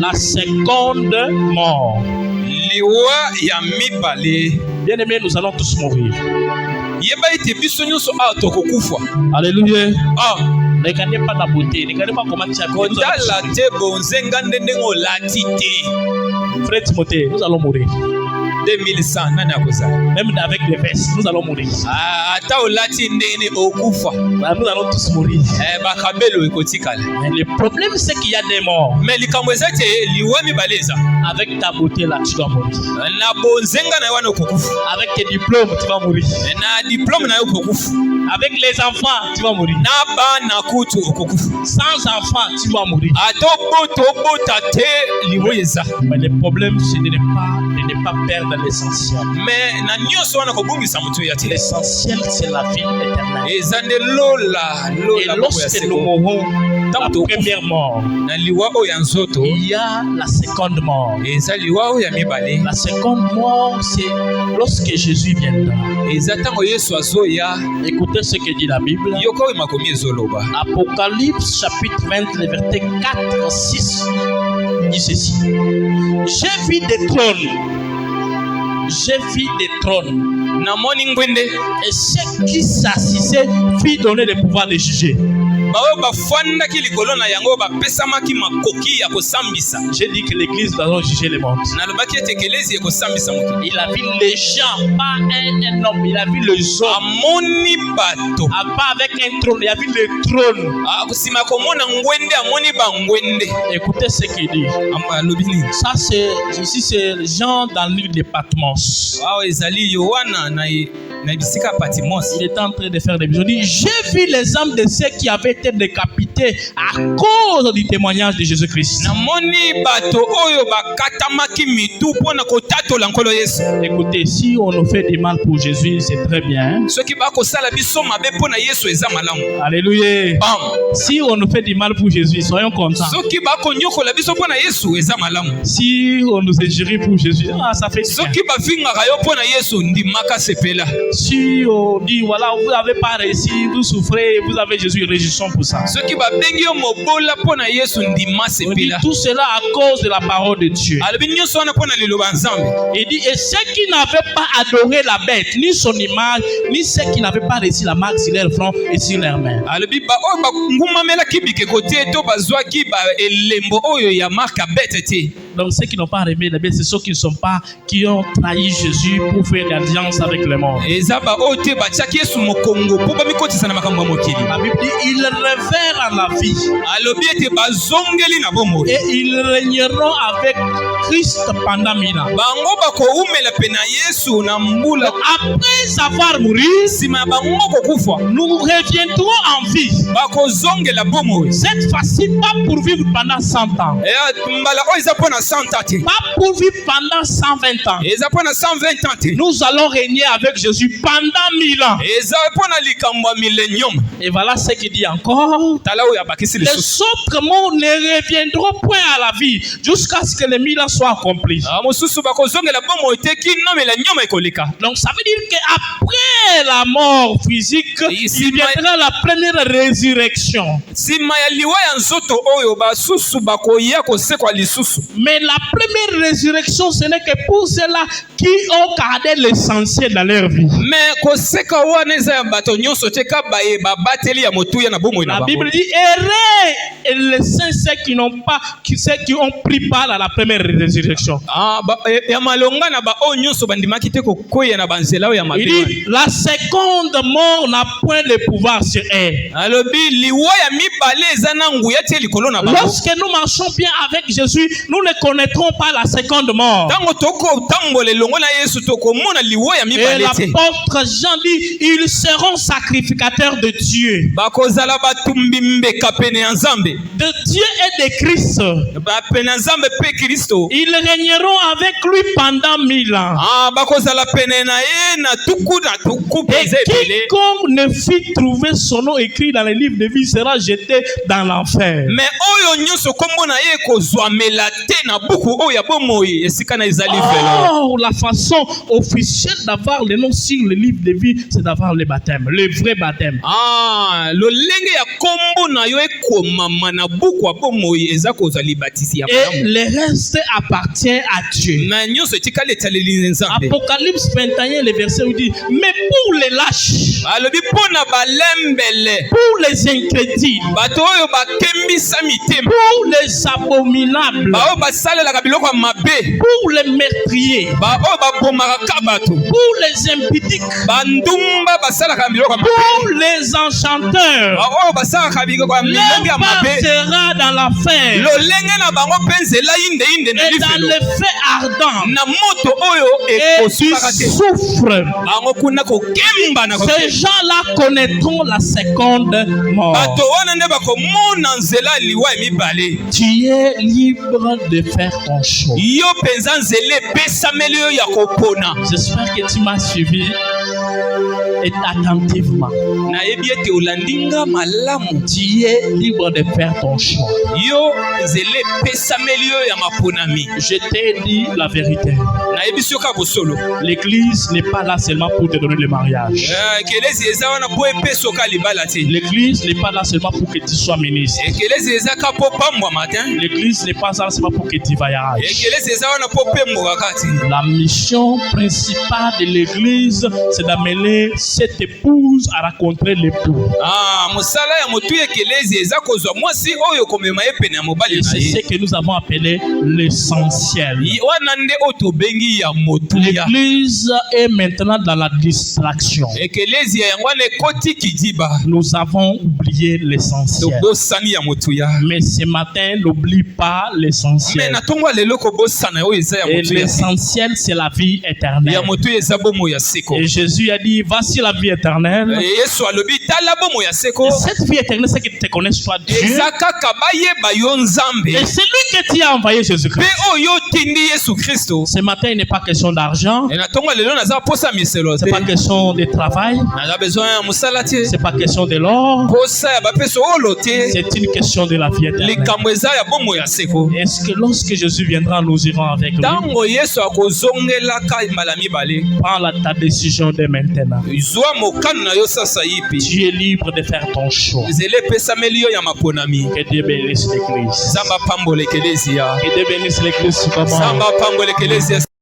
Speaker 2: La seconde mort. Bien aimé, nous allons tous mourir. Alléluia. Ne regardez pas la beauté, ne regardez pas comment tu as Frère Timothée, nous allons mourir.
Speaker 1: 2100
Speaker 2: même avec des vestes, nous allons mourir. Nous allons tous mourir. Mais le problème c'est qu'il y a des morts. Avec ta beauté là, tu dois mourir. Avec tes diplômes, tu vas mourir. Avec les enfants, tu vas mourir. Sans enfants, tu vas mourir. Mais le problème c'est de ne pas perdre l'essentiel. L'essentiel c'est la vie éternelle. Et lorsque nous mourrons la première mort, il y a la seconde mort. La seconde mort c'est lorsque Jésus viendra. Écoutez ce que dit la Bible. Apocalypse chapitre 20, le verset 4 6 dit ceci. J'ai vu des trônes. J'ai vu des trônes. Et ceux qui s'assisaient furent donnés le pouvoir de juger. J'ai dit que l'église doit juger le monde. Il a vu les gens, pas un homme, il a vu les hommes. Pas avec un trône, il a vu le trône. Écoutez ce qu'il dit. Ça c'est Jean dans le livre de Patmos. Il était en train de faire des visions. Il dit, j'ai vu les âmes de ceux qui avaient été décapités à cause du témoignage de Jésus-Christ. Écoutez, si on nous fait du mal pour Jésus, c'est très bien. Alléluia. Si on nous fait du mal pour Jésus, soyons contents. Si on nous injurie pour Jésus, ça fait du bien. Si on dit voilà, vous n'avez pas réussi, vous souffrez, vous avez Jésus, réjouissons pour ça. On dit tout cela à cause de la parole de Dieu. Il dit et ceux qui n'avaient pas adoré la bête, ni son image, ni ceux qui n'avaient pas réussi la marque sur leur front et sur leurs mains. Donc ceux qui n'ont pas aimé la bête, c'est ceux qui ont trahi Jésus pour faire l'alliance avec le monde. La Bible dit ils revinrent à la vie et ils régneront avec Christ pendant 1000 ans. Après avoir mouru, nous reviendrons en vie. Cette fois-ci pas pour vivre pendant 100 ans. Pas pour vivre pendant 120 ans. Nous allons régner avec Jésus pendant 1000 ans. Et voilà ce qu'il dit encore. Les autres morts ne reviendront point à la vie jusqu'à ce que les 1000 ans soient accomplis. Donc ça veut dire qu'après la mort physique, il viendra la première résurrection. Mais la première résurrection, ce n'est que pour ceux-là qui ont gardé l'essentiel dans leur vie. La Bible dit errez les saints, ceux qui ont pris part à la première résurrection. Il dit la seconde mort n'a point de pouvoir sur elle. Lorsque nous marchons bien avec Jésus, nous ne connaîtront pas la seconde mort. Et l'apôtre Jean dit, ils seront sacrificateurs de Dieu. De Dieu et de Christ. Ils régneront avec lui pendant 1000 ans. Et quiconque ne fit trouver son nom écrit dans le livre de vie sera jeté dans l'enfer. Oh, la façon officielle d'avoir le nom sur le livre de vie, c'est d'avoir le baptême, le vrai baptême. Et le reste appartient à Dieu. Apocalypse 21, le verset où dit, mais pour les lâches, pour les incrédules, pour les abominables, pour les meurtriers, pour les impudiques, pour les enchanteurs, leur sera dans l'enfer et dans le feu ardent et du soufre. Ces gens-là connaîtront la seconde mort. Tu es libre de faire ton choix. J'espère que tu m'as suivi et attentivement. Tu es libre de faire ton choix. Je t'ai dit la vérité. L'église n'est pas là seulement pour te donner le mariage. L'église n'est pas là seulement pour que tu sois ministre. L'église n'est pas là seulement pour que tu voyages. La mission principale de l'église, c'est d'amener cette épouse à rencontrer l'époux. Et c'est ce que nous avons appelé l'essentiel. L'église est maintenant dans la distraction. Nous avons oublié l'essentiel. Mais ce matin, n'oublie pas l'essentiel. Et l'essentiel, c'est la vie éternelle. Et Jésus a dit, voici la vie éternelle. Et cette vie éternelle, c'est que tu te connaisses toi, Dieu. Et c'est lui que tu as envoyé, Jésus-Christ. Ce matin, il n'est pas question d'argent. C'est pas question de travail. C'est pas question de l'or. C'est une question de la vie éternelle. Est-ce que lorsque Jésus viendra, nous irons avec lui? Prends ta décision dès maintenant. Tu es libre de faire ton choix. Que Dieu bénisse l'église. Que Dieu bénisse l'église.